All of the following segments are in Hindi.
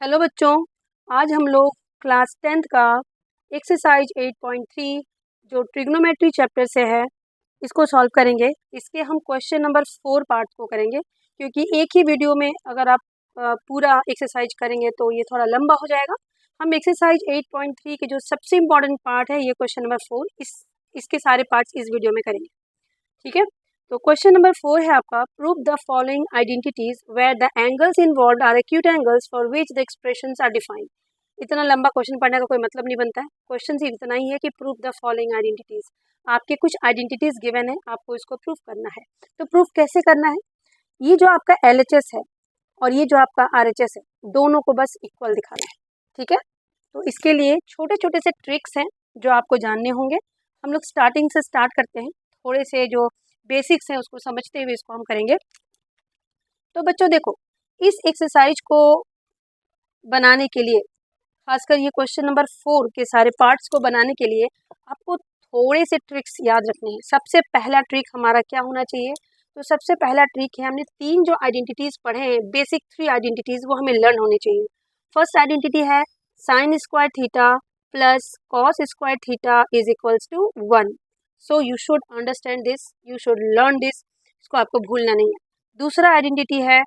हेलो बच्चों, आज हम लोग क्लास 10th का एक्सरसाइज 8.3 जो ट्रिग्नोमेट्री चैप्टर से है इसको सॉल्व करेंगे। इसके हम क्वेश्चन नंबर 4 पार्ट को करेंगे क्योंकि एक ही वीडियो में अगर आप पूरा एक्सरसाइज करेंगे तो ये थोड़ा लंबा हो जाएगा। हम एक्सरसाइज 8.3 के जो सबसे इम्पॉर्टेंट पार्ट है ये क्वेश्चन नंबर 4 इसके सारे पार्ट्स इस वीडियो में करेंगे। ठीक है, तो क्वेश्चन नंबर 4 है आपका, prove the following identities where the angles involved are acute angles for which the expressions are defined. इतना लंबा क्वेश्चन पढ़ने का कोई मतलब नहीं बनता है। क्वेश्चन सिर्फ इतना ही है कि प्रूव द फॉलोइंग आइडेंटिटीज। आपके कुछ आइडेंटिटीज गिवन है, आपको इसको प्रूव करना है। तो प्रूव कैसे करना है? ये जो आपका LHS है और ये जो आपका RHS है, दोनों को बस इक्वल दिखाना है। ठीक है, तो इसके लिए छोटे छोटे से ट्रिक्स हैं जो आपको जानने होंगे। हम लोग स्टार्टिंग से स्टार्ट करते हैं, थोड़े से जो बेसिक्स हैं उसको समझते हुए इसको हम करेंगे। तो बच्चों देखो, इस एक्सरसाइज को बनाने के लिए, खासकर ये क्वेश्चन नंबर 4 के सारे पार्ट्स को बनाने के लिए आपको थोड़े से ट्रिक्स याद रखने हैं। सबसे पहला ट्रिक हमारा क्या होना चाहिए? तो सबसे पहला ट्रिक है, हमने 3 जो आइडेंटिटीज पढ़े हैं, बेसिक 3 आइडेंटिटीज, वो हमें लर्न होनी चाहिए। फर्स्ट आइडेंटिटी है sine square theta plus cos square theta is equals to 1। So you should understand this, you should learn this, इसको आपको भूलना नहीं है। दूसरा आइडेंटिटी है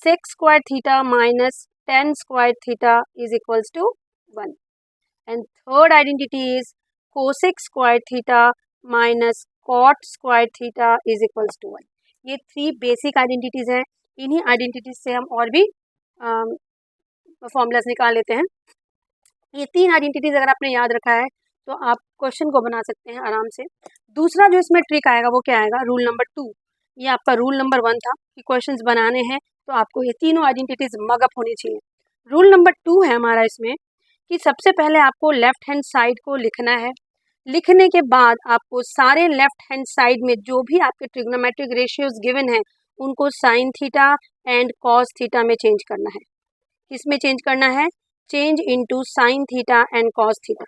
sec square theta minus tan square theta is equals to 1। And third identity is cosec square theta minus cot square theta is equals to 1। ये 3 बेसिक आइडेंटिटीज हैं। इन्हीं आइडेंटिटीज से हम और भी फॉर्मूलाज निकाल लेते हैं। ये 3 आइडेंटिटीज अगर आपने याद रखा है तो आप क्वेश्चन को बना सकते हैं आराम से। दूसरा जो इसमें ट्रिक आएगा वो क्या आएगा? Rule number 2। ये आपका रूल नंबर 1 था कि क्वेश्चंस बनाने हैं तो आपको ये तीनों आइडेंटिटीज मगअप होनी चाहिए। रूल नंबर 2 है हमारा इसमें कि सबसे पहले आपको लेफ्ट हैंड साइड को लिखना है। लिखने के बाद आपको सारे लेफ्ट हैंड साइड में जो भी आपके ट्रिग्नोमेट्रिक रेशियोज गिवन है उनको sine theta and cos theta में चेंज करना है। किसमें चेंज करना है? Change into sine theta and cos theta.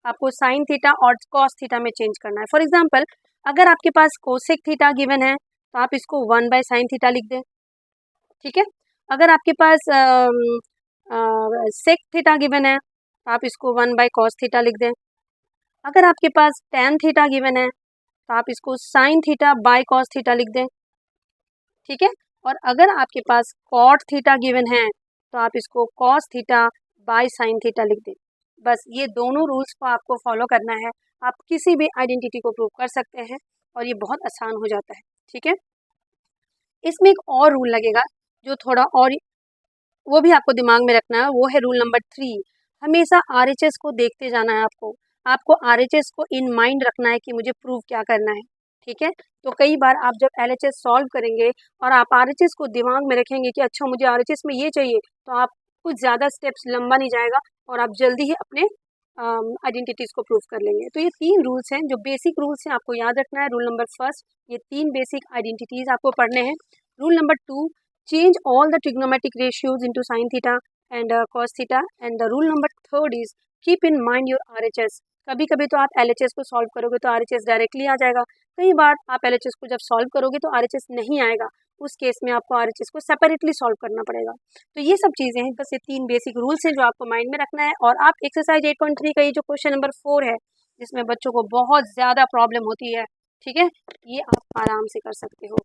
आपको साइन थीटा और कॉस थीटा में चेंज करना है। फॉर एग्जांपल, अगर आपके पास कोसेक थीटा गिवन है तो आप इसको 1 बाय साइन थीटा लिख दें। ठीक है, अगर आपके पास सेक थीटा गिवन है तो आप इसको 1 बाय कॉस थीटा लिख दें। अगर आपके पास टेन थीटा गिवन है तो आप इसको sign theta by cos theta लिख दें। ठीक है, और अगर आपके पास कॉट थीटा गिवन है तो आप इसको cos theta bye sine theta लिख दें। बस ये दोनों रूल्स को आपको फॉलो करना है। आप किसी भी आइडेंटिटी को प्रूव कर सकते हैं और ये बहुत आसान हो जाता है। ठीक है, इसमें एक और रूल लगेगा जो थोड़ा और, वो भी आपको दिमाग में रखना है, वो है रूल नंबर 3। हमेशा RHS को देखते जाना है आपको। आपको RHS को इन माइंड रखना है कि मुझे प्रूव क्या करना है। ठीक है, तो कई बार आप जब LHS सॉल्व करेंगे और आप RHS को दिमाग में रखेंगे कि अच्छा मुझे RHS में ये चाहिए, तो आप कुछ ज़्यादा स्टेप्स लंबा नहीं जाएगा और आप जल्दी ही अपने आइडेंटिटीज़ को प्रूव कर लेंगे। तो ये 3 रूल्स हैं जो बेसिक रूल्स हैं, आपको याद रखना है। रूल नंबर फर्स्ट, ये 3 बेसिक आइडेंटिटीज़ आपको पढ़ने हैं। Rule number 2, change all the trigonometric ratios into sin theta and cos theta, and the rule number 3rd is keep in mind your RHS। कभी कभी तो आप LHS को सॉल्व करोगे तो RHS डायरेक्टली आ जाएगा, कई बार आप LHS को जब सॉल्व करोगे तो RHS नहीं आएगा, उस केस में आपको RHS को सेपरेटली सॉल्व करना पड़ेगा। तो ये सब चीज़ें हैं, बस ये 3 बेसिक रूल्स हैं जो आपको माइंड में रखना है। और आप एक्सरसाइज 8.3 का ये जो क्वेश्चन नंबर 4 है जिसमें बच्चों को बहुत ज़्यादा प्रॉब्लम होती है, ठीक है, ये आप आराम से कर सकते हो।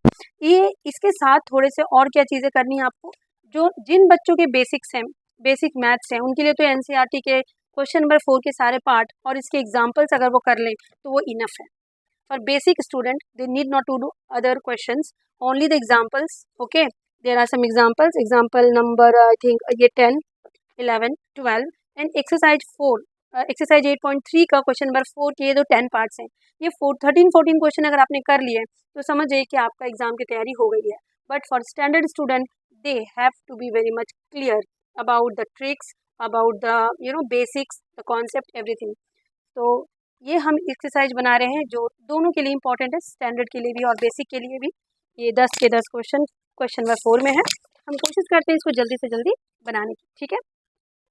ये इसके साथ थोड़े से और क्या चीज़ें करनी है आपको, जो जिन बच्चों के बेसिक्स हैं, बेसिक मैथ्स हैं, उनके लिए तो NCERT के क्वेश्चन नंबर 4 के सारे पार्ट और इसके एग्जाम्पल्स अगर वो कर लें तो वो इनफ है। For basic student they need not to do other questions, only the examples. Okay, there are some examples, example number I think ये 10, 11, 12 एंड एक्सरसाइज 4, एक्सरसाइज 8.3 का क्वेश्चन नंबर 4 के ये जो 10 पार्ट्स हैं, ये 13, 14 क्वेश्चन अगर आपने कर लिए तो समझ जाइए कि आपका एग्जाम की तैयारी हो गई है। But for standard student they have to be very much clear about the tricks, about the basics, the concept, everything. तो ये हम एक्सरसाइज बना रहे हैं जो दोनों के लिए इंपॉर्टेंट है, स्टैंडर्ड के लिए भी और बेसिक के लिए भी। ये 10 के 10 क्वेश्चन नंबर 4 में है। हम कोशिश करते हैं इसको जल्दी से जल्दी बनाने की। ठीक है,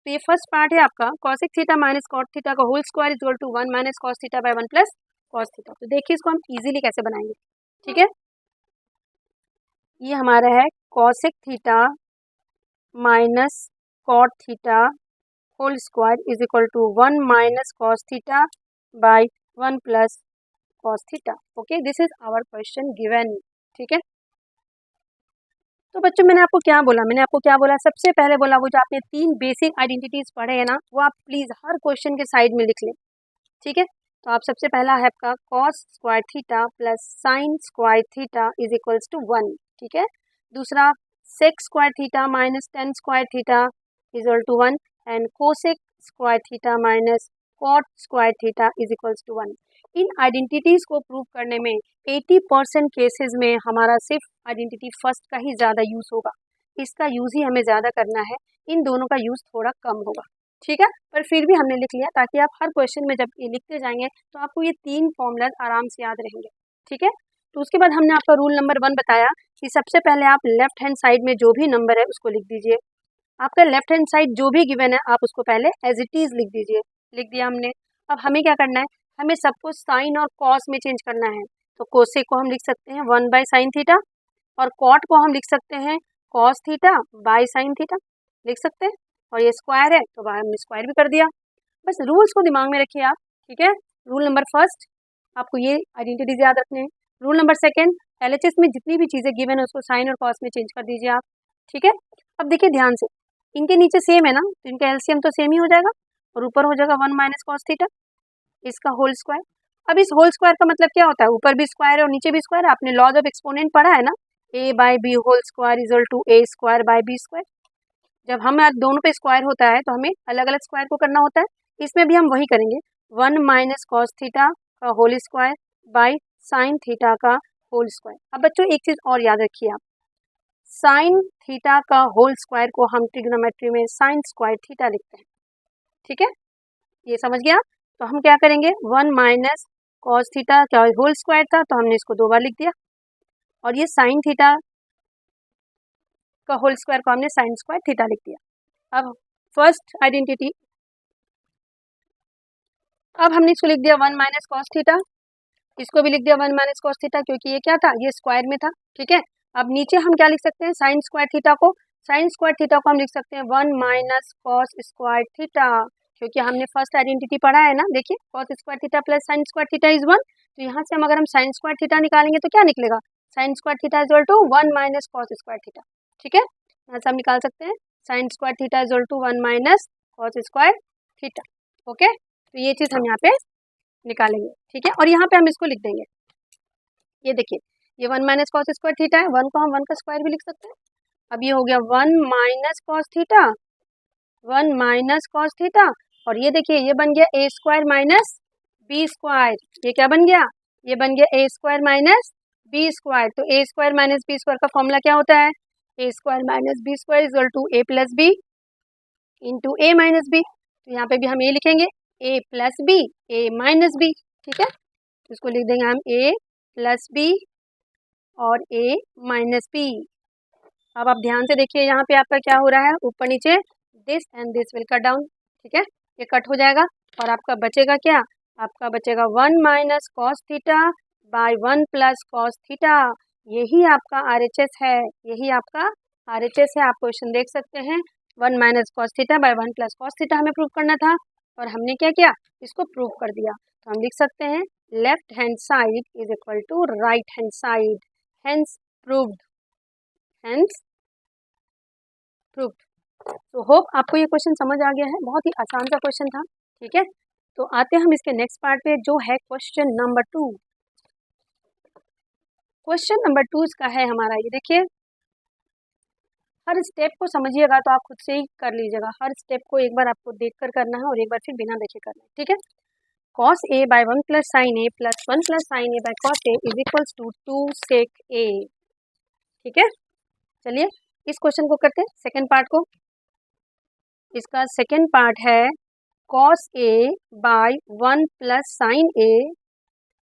तो ये फर्स्ट पार्ट है आपका cosec theta minus cot theta का whole square is equal to 1 minus cos theta by 1 plus cos theta. तो देखिए इसको हम इजीली कैसे बनाएंगे। ठीक है, ये हमारा है cosec theta minus cot theta whole square is equal to 1 minus cos theta by 1 plus cos theta. Okay, this is our question given. ठीक है, तो बच्चों मैंने आपको क्या बोला, सबसे पहले बोला वो जो आपने 3 बेसिक आइडेंटिटीज पढ़े हैं ना, वो आप प्लीज हर क्वेश्चन के साइड में लिख लें। ठीक है, तो आप सबसे पहला है आपका cos square theta plus sine square theta is equals to 1। ठीक है, दूसरा sec square theta minus tan square theta is equal to 1 and cosec square theta minus cot square theta is equals to 1। इन आइडेंटिटीज को प्रूव करने में 80% केसेस में हमारा सिर्फ आइडेंटिटी फर्स्ट का ही ज़्यादा यूज़ होगा, इसका यूज़ ही हमें ज़्यादा करना है, इन दोनों का यूज़ थोड़ा कम होगा। ठीक है, पर फिर भी हमने लिख लिया ताकि आप हर क्वेश्चन में जब ये लिखते जाएंगे तो आपको ये 3 फॉर्मूलाज आराम से याद रहेंगे। ठीक है, तो उसके बाद हमने आपका रूल नंबर 1 बताया कि सबसे पहले आप लेफ्ट हैंड साइड में जो भी नंबर है उसको लिख दीजिए। आपका लेफ्ट हैंड साइड जो भी गिवन है आप उसको पहले एज इट इज़ लिख दीजिए। लिख दिया हमने। अब हमें क्या करना है, हमें सबको साइन और कॉस में चेंज करना है। तो कोसेक को हम लिख सकते हैं 1 बाई साइन थीटा और कॉट को हम लिख सकते हैं cos theta by sine theta, लिख सकते हैं। और ये स्क्वायर है तो हमने स्क्वायर भी कर दिया। बस रूल्स को दिमाग में रखिए आप। ठीक है, रूल नंबर फर्स्ट आपको ये आइडेंटिटीज याद रखने हैं। रूल नंबर सेकंड, एलएचएस में जितनी भी चीज़ें गिवन है उसको साइन और कॉस में चेंज कर दीजिए आप। ठीक है, अब देखिए ध्यान से, इनके नीचे सेम है ना, तो इनका एलसीएम तो सेम ही हो जाएगा और ऊपर हो जाएगा 1 माइनस कॉस थीटा, इसका होल स्क्वायर। अब इस होल स्क्वायर का मतलब क्या होता है, ऊपर भी स्क्वायर है और नीचे भी स्क्वायर है। आपने लॉज ऑफ एक्सपोनेंट पढ़ा है ना, a by b whole square is equal to a square by b square. जब हम दोनों पे स्क्वायर होता है तो हमें अलग अलग स्क्वायर को करना होता है, इसमें भी हम वही करेंगे। 1 माइनस कॉस थीटा का whole square by sine theta का होल स्क्वायर। अब बच्चों एक चीज़ और याद रखिए आप, साइन थीटा का होल स्क्वायर को हम ट्रिग्नोमेट्री में साइन स्क्वायर थीटा लिखते हैं। ठीक है, ये समझ गया। तो हम क्या करेंगे, 1 माइनस कॉस थीटा का होल स्क्वायर था तो हमने इसको 2 बार लिख दिया और ये साइन थीटा का होल स्क्वायर को हमने साइन स्क्वायर थीटा लिख दिया। अब फर्स्ट आइडेंटिटी, अब हमने इसको लिख दिया 1 माइनस कॉस थीटा, इसको भी लिख दिया 1 माइनस कॉस थीटा क्योंकि ये क्या था, ये स्क्वायर में था। ठीक है, अब नीचे हम क्या लिख सकते हैं, साइन स्क्वायर थीटा को, साइन स्क्वायर थीटा को हम लिख सकते हैं 1 माइनस कॉस स्क्वायर थीटा, क्योंकि हमने फर्स्ट आइडेंटिटी पढ़ा है ना। देखिए cos square theta plus sine square theta is 1, तो यहाँ से हम अगर हम साइन स्क्वायर थीटा निकालेंगे तो क्या निकलेगा, sine square theta is equal to 1 minus cos square theta. ठीक है, यहाँ से हम निकाल सकते हैं sine square theta is equal to 1 minus cos square theta. Okay, तो ये चीज़ हम यहाँ पे निकालेंगे। ठीक है, और यहाँ पे हम इसको लिख देंगे, ये देखिए ये 1 माइनस कॉस स्क्वायर थीटा है, 1 को हम 1 का स्क्वायर भी लिख सकते हैं। अब ये हो गया 1 minus cos theta, 1 minus cos theta, और ये देखिए ये बन गया a square minus B square. ये क्या बन गया, ये बन गया a square minus B square. तो a square minus B square का फॉर्मूला क्या होता है, ए square minus B square is equal to A plus B into A minus b. तो यहाँ पे भी हम ए लिखेंगे, a plus B A minus B. ठीक है, इसको लिख देंगे हम ए प्लस बी और ए माइनस बी। अब आप ध्यान से देखिए यहाँ पे आपका क्या हो रहा है, ऊपर नीचे this and this will cut down. ठीक है, ये कट हो जाएगा और आपका बचेगा क्या, आपका बचेगा 1 minus cos theta by 1 plus cos theta. यही आपका RHS है, यही आपका RHS है। आप क्वेश्चन देख सकते हैं, 1 minus cos theta by 1 plus cos theta हमें प्रूव करना था और हमने क्या किया, इसको प्रूव कर दिया। तो हम लिख सकते हैं left hand side is equal to right hand side, hence proved, hence proved. तो होप आपको ये क्वेश्चन समझ आ गया है, बहुत ही आसान सा क्वेश्चन था। ठीक है, तो आते हैं हम इसके नेक्स्ट पार्ट पे जो है क्वेश्चन नंबर 2। क्वेश्चन नंबर 2 इसका है हमारा, ये देखिए हर स्टेप को समझिएगा तो आप खुद से ही कर लीजिएगा, हर स्टेप को एक बार आपको देखकर करना है और एक बार फिर बिना देखे करना है। ठीक है, cos a by 1 plus sine a plus 1 plus sine A by cos A is equals to 2 sec a. ठीक है, चलिए इस क्वेश्चन को करते हैं सेकेंड पार्ट को। इसका सेकेंड पार्ट है cos a by 1 plus sine a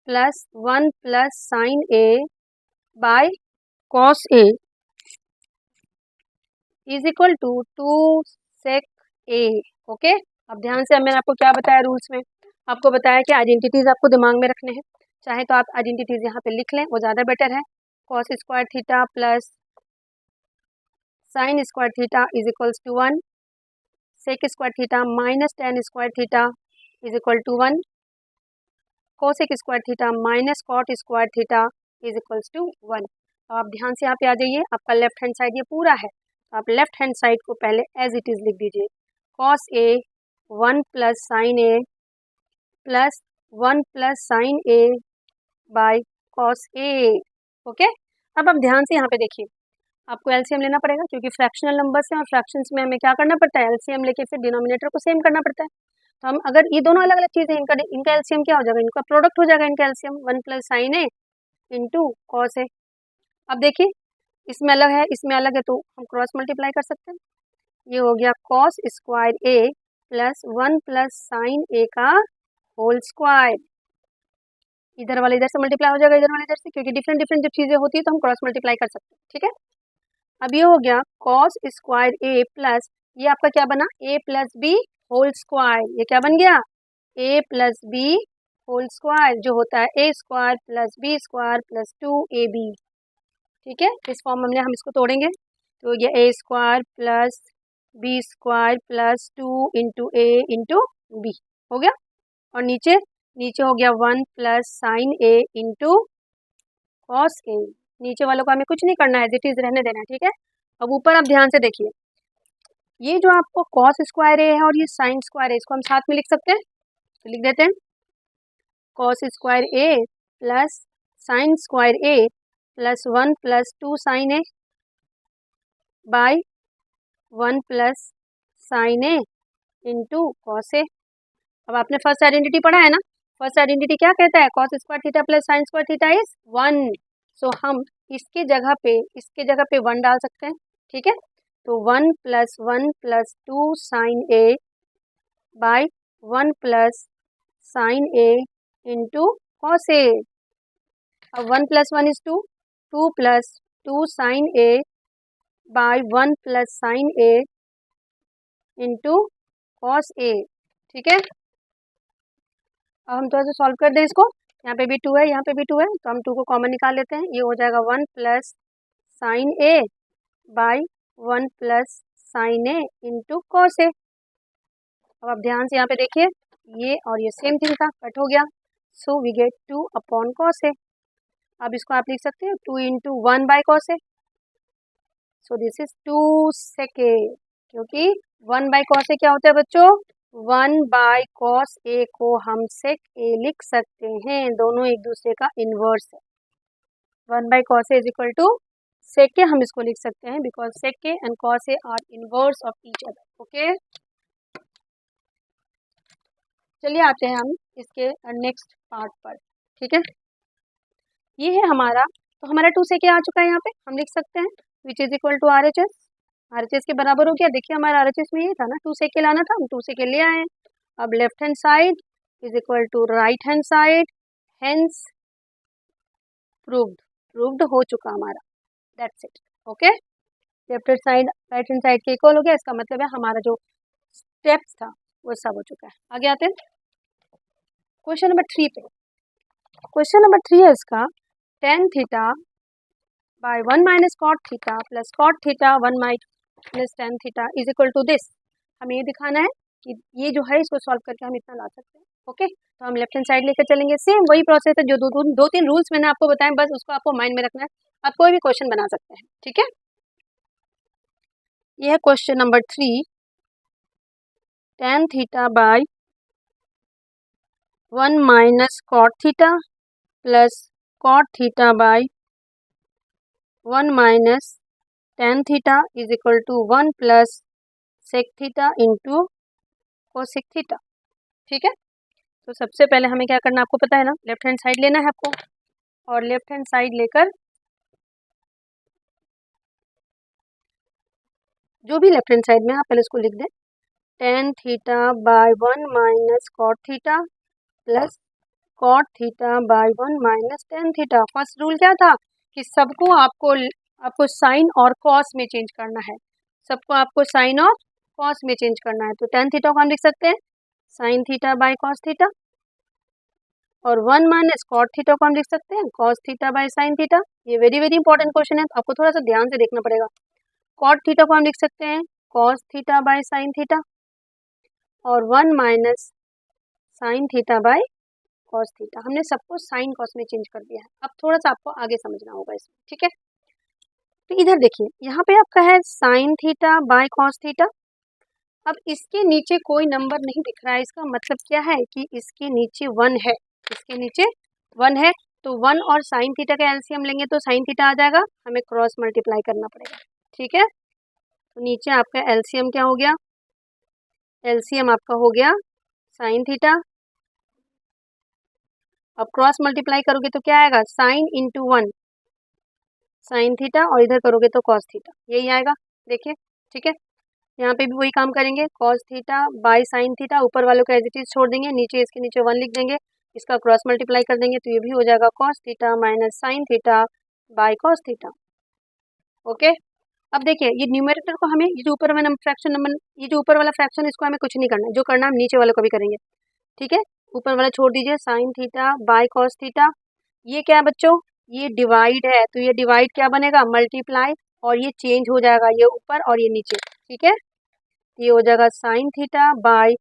plus 1 plus sine A by cos A is equal to 2 sec a. Okay, अब ध्यान से मैंने आपको क्या बताया, रूल्स में आपको बताया कि आइडेंटिटीज आपको दिमाग में रखने हैं, चाहे तो आप आइडेंटिटीज यहाँ पे लिख लें, वो ज़्यादा बेटर है। Cos square theta plus sine square theta is equals to 1, sec square theta minus tan square theta is equal to 1, cosec square theta minus cot square theta is equals to 1। तो आप ध्यान से यहाँ पे आ जाइए, आपका लेफ्ट हैंड साइड ये पूरा है, तो आप लेफ्ट हैंड साइड को पहले एज इट इज लिख दीजिए, cos A 1 plus sine a plus 1 plus sine A by cos A. Okay, अब आप ध्यान से यहाँ पे देखिए, आपको एलसीएम लेना पड़ेगा क्योंकि फ्रैक्शनल नंबर्स हैं और फ्रैक्शंस में हमें क्या करना पड़ता है, एलसीएम लेके फिर डिनोमिनेटर को सेम करना पड़ता है। तो हम अगर ये दोनों अलग अलग चीज़ें, इनका एलसीएम क्या हो जाएगा, इनका प्रोडक्ट हो जाएगा, इनका एलसीएम 1 प्लस साइन ए इंटू कॉस ए। अब देखिए, इसमें अलग है इसमें अलग है, तो हम क्रॉस मल्टीप्लाई कर सकते हैं। ये हो गया cos square A plus 1 plus sine A का होल स्क्वायर, इधर वाला इधर से मल्टीप्लाई हो जाएगा, इधर वाला इधर से, क्योंकि डिफरेंट डिफरेंट जब चीज़ें होती है तो हम क्रॉस मल्टीप्लाई कर सकते हैं। ठीक है, अब ये हो गया कॉस स्क्वायर ए प्लस, ये आपका क्या बना, a plus b whole square, ये क्या बन गया, a plus b whole square, जो होता है ए square plus b square plus 2ab। ठीक है, इस फॉर्म में हम इसको तोड़ेंगे तो ये a square plus b square plus 2 into a into b हो गया, और नीचे नीचे हो गया 1 plus sine A into cos a. नीचे वालों को हमें कुछ नहीं करना है, एज इट इज रहने देना है। ठीक है, अब ऊपर आप ध्यान से देखिए, ये जो आपको कॉस स्क्वायर ए है और ये साइन स्क्वायर है, इसको हम साथ में लिख सकते हैं, तो लिख देते हैं cos square A plus sine square A plus 1 plus 2 sine A by 1 plus sine A into cos ए। अब आपने फर्स्ट आइडेंटिटी पढ़ा है ना, फर्स्ट आइडेंटिटी क्या कहता है, cos square theta plus sine square theta is 1। सो हम इसके जगह पे 1 डाल सकते हैं। ठीक है, तो 1 plus 2 sine A by 1 plus sine A into cos ए। अब 1 plus 1 is 2, 2 plus 2 sine A by 1 plus sine A into cos ए। ठीक है, अब हम थोड़ा सा सॉल्व कर दें इसको, यहाँ पे भी 2 है, यहाँ पे भी 2 है, तो हम 2 को कॉमन निकाल लेते हैं, ये हो जाएगा 1 plus sine A by 1 plus sine A into cos ए। अब आप ध्यान से यहाँ पे देखिए, ये और ये सेम थिंग था, कट हो गया, so we get 2 upon cos ए। अब इसको आप लिख सकते हैं 2 into 1 by cos a, so this is 2 sec a, क्योंकि 1 बाय कॉस ए क्या होता है बच्चों, 1 बाय कॉस ए को हम सेक ए लिख सकते हैं, दोनों एक दूसरे का इनवर्स है। 1 by cos A is equal to sec a, हम इसको लिख सकते हैं because sec a and cos a are inverse of each other. Okay, चलिए आते हैं हम इसके नेक्स्ट पार्ट पर। ठीक है, ये है हमारा, तो हमारा 2 सेक ए आ चुका है, यहाँ पे हम लिख सकते हैं which is equal to R H S, R H S के बराबर हो गया। देखिए हमारा आर एच एस में ये था ना, 2 सेक ए लाना था, हम 2 सेक ए ले आए। अब left hand side is equal to right hand side, hence proved हो चुका हमारा, that's it. Okay, left hand side right hand side के इक्वल हो गया, इसका मतलब है हमारा जो स्टेप्स था वो सब हो चुका है। आगे आते हैं क्वेश्चन नंबर 3 पे। क्वेश्चन नंबर 3 है इसका, tan theta by 1 minus cot theta plus cot theta 1 minus tan theta is equal to this. हमें ये दिखाना है कि ये जो है इसको सॉल्व करके हम इतना ला सकते हैं। ओके, तो हम लेफ्ट हैंड साइड लेकर चलेंगे, सेम वही प्रोसेस है जो दो तीन रूल्स मैंने आपको बताएं, बस उसको आपको माइंड में रखना है, आप कोई भी क्वेश्चन बना सकते हैं। ठीक है, ये है question number 3, tan theta by 1 minus cot theta plus cot theta by 1 minus tan theta is equal to 1 plus sec theta into cosec theta. ठीक है, तो सबसे पहले हमें क्या करना है आपको पता है ना, लेफ्ट हैंड साइड लेना है आपको, और लेफ्ट हैंड साइड लेकर जो भी लेफ्ट हैंड साइड में आप पहले इसको लिख दें, tan theta by 1 minus cot theta plus cot theta by 1 minus tan theta. First rule क्या था कि सबको आपको साइन और कॉस में चेंज करना है, सबको आपको साइन और कॉस में चेंज करना है। तो tan थीटा को हम लिख सकते हैं sign theta by cos theta, और 1 माइनस कॉट थीटा को हम लिख सकते हैं cos theta bye sine theta. ये वेरी वेरी इंपॉर्टेंट क्वेश्चन है, तो आपको थोड़ा सा ध्यान से देखना पड़ेगा। कॉट थीटा को हम लिख सकते हैं cos theta bye sine theta, और 1 minus sine theta by cos theta. हमने सबको साइन कॉस में चेंज कर दिया है। अब थोड़ा सा आपको आगे समझना होगा इसमें, ठीक है। तो इधर देखिए, यहाँ पे आपका है sine theta by cos theta. अब इसके नीचे कोई नंबर नहीं दिख रहा है, इसका मतलब क्या है कि इसके नीचे 1 है, इसके नीचे 1 है। तो 1 और साइन थीटा का एलसीएम लेंगे तो साइन थीटा आ जाएगा, हमें क्रॉस मल्टीप्लाई करना पड़ेगा, ठीक है। तो नीचे आपका एलसीएम क्या हो गया, एलसीएम आपका हो गया साइन थीटा। अब क्रॉस मल्टीप्लाई करोगे तो क्या आएगा, साइन इंटू 1 साइन थीटा, और इधर करोगे तो कॉस थीटा, यही आएगा। देखिए, ठीक है। यहाँ पे भी वही काम करेंगे, cos theta bye sine theta, ऊपर वालों को एज इट इज छोड़ देंगे, नीचे इसके नीचे 1 लिख देंगे, इसका क्रॉस मल्टीप्लाई कर देंगे तो ये भी हो जाएगा cos theta minus sine theta by cos theta. Okay. अब देखिए, ये न्यूमेरेटर को हमें, ये जो ऊपर वाला फ्रैक्शन नंबर, ये जो ऊपर वाला फ्रैक्शन, इसको हमें कुछ नहीं करना है, जो करना हम नीचे वाले को भी करेंगे, ठीक है। ऊपर वाला छोड़ दीजिए, sign theta by cos theta. ये क्या है बच्चों, ये डिवाइड है, तो ये डिवाइड क्या बनेगा, मल्टीप्लाई, और ये चेंज हो जाएगा, ये ऊपर और ये नीचे, ठीक है। ये हो जाएगा sign theta bye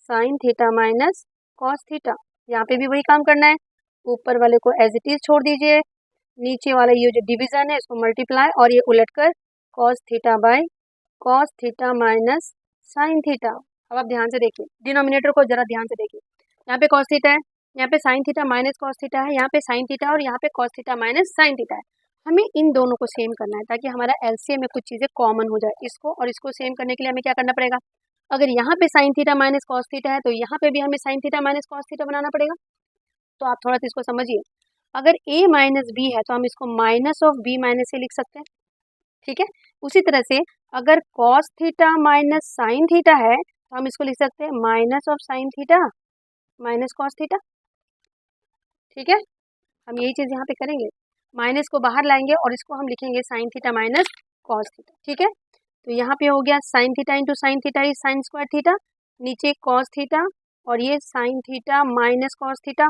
sine theta minus cos theta. यहाँ पे भी वही काम करना है, ऊपर वाले को एज इट इज छोड़ दीजिए, नीचे वाला ये जो डिवीजन है इसको मल्टीप्लाई, और ये उलटकर cos theta by cos theta minus sine theta. अब आप ध्यान से देखिए, डिनोमिनेटर को जरा ध्यान से देखिए, यहाँ पे कॉस थीटा है, यहाँ पे sine theta minus cos theta है, यहाँ पे साइन थीटा और यहाँ पे cos theta minus sine theta है। हमें इन दोनों को सेम करना है ताकि हमारा एलसीएम में कुछ चीज़ें कॉमन हो जाए। इसको और इसको सेम करने के लिए हमें क्या करना पड़ेगा, अगर यहाँ पे sine theta minus cos theta है तो यहाँ पे भी हमें sine theta minus cos theta बनाना पड़ेगा। तो आप थोड़ा सा इसको समझिए, अगर a माइनस बी है तो हम इसको माइनस ऑफ बी माइनस ए लिख सकते हैं, ठीक है। उसी तरह से अगर cos theta minus sine theta है तो हम इसको लिख सकते हैं minus of sine theta minus cos theta, ठीक है। हम यही चीज़ यहाँ पे करेंगे, माइनस को बाहर लाएंगे और इसको हम लिखेंगे sign theta minus cos theta, ठीक है। तो यहाँ पे हो गया sign theta into sine theta is sine square theta, नीचे कॉस थीटा और ये sign theta minus cos theta.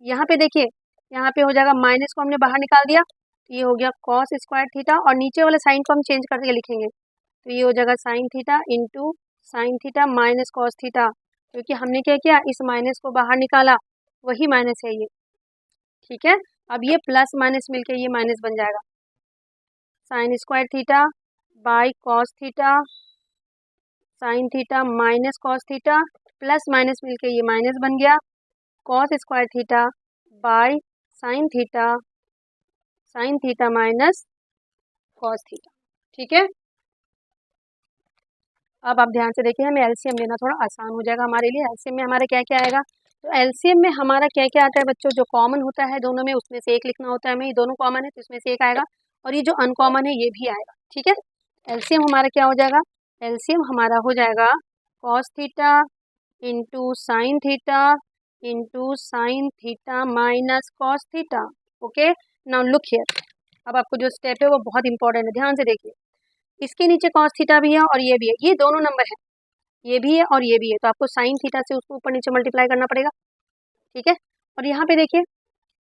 यहाँ पे देखिए, यहाँ पे हो जाएगा, माइनस को हमने बाहर निकाल दिया, तो ये हो गया कॉस स्क्वायर थीटा, और नीचे वाले साइन को हम चेंज करके लिखेंगे, तो ये हो जाएगा sign theta into sine theta minus cos theta, क्योंकि हमने क्या किया, इस माइनस को बाहर निकाला, वही माइनस है ये, ठीक है। अब ये प्लस माइनस मिलके ये माइनस बन जाएगा, sine square theta by cos theta sine theta minus cos theta, plus minus मिलके ये माइनस बन गया, cos square theta by sine theta minus cos theta, ठीक है। अब आप ध्यान से देखिए, हमें एलसीएम लेना थोड़ा आसान हो जाएगा हमारे लिए। एलसीएम में हमारा क्या क्या आएगा, तो एलसीएम में हमारा क्या क्या आता है बच्चों, जो कॉमन होता है दोनों में उसमें से एक लिखना होता है हमें, ये दोनों कॉमन है तो इसमें से एक आएगा, और ये जो अनकॉमन है ये भी आएगा, ठीक है। एलसीएम हमारा क्या हो जाएगा, एलसीएम हमारा हो जाएगा cos theta into sine theta minus cos theta. Okay, now look here, अब आपको जो स्टेप है वो बहुत इंपॉर्टेंट है, ध्यान से देखिए। इसके नीचे कॉस थीटा भी है और ये भी है, ये दोनों नंबर है, ये भी है और ये भी है, तो आपको साइन थीटा से उसको ऊपर नीचे मल्टीप्लाई करना पड़ेगा, ठीक है। और यहाँ पे देखिए,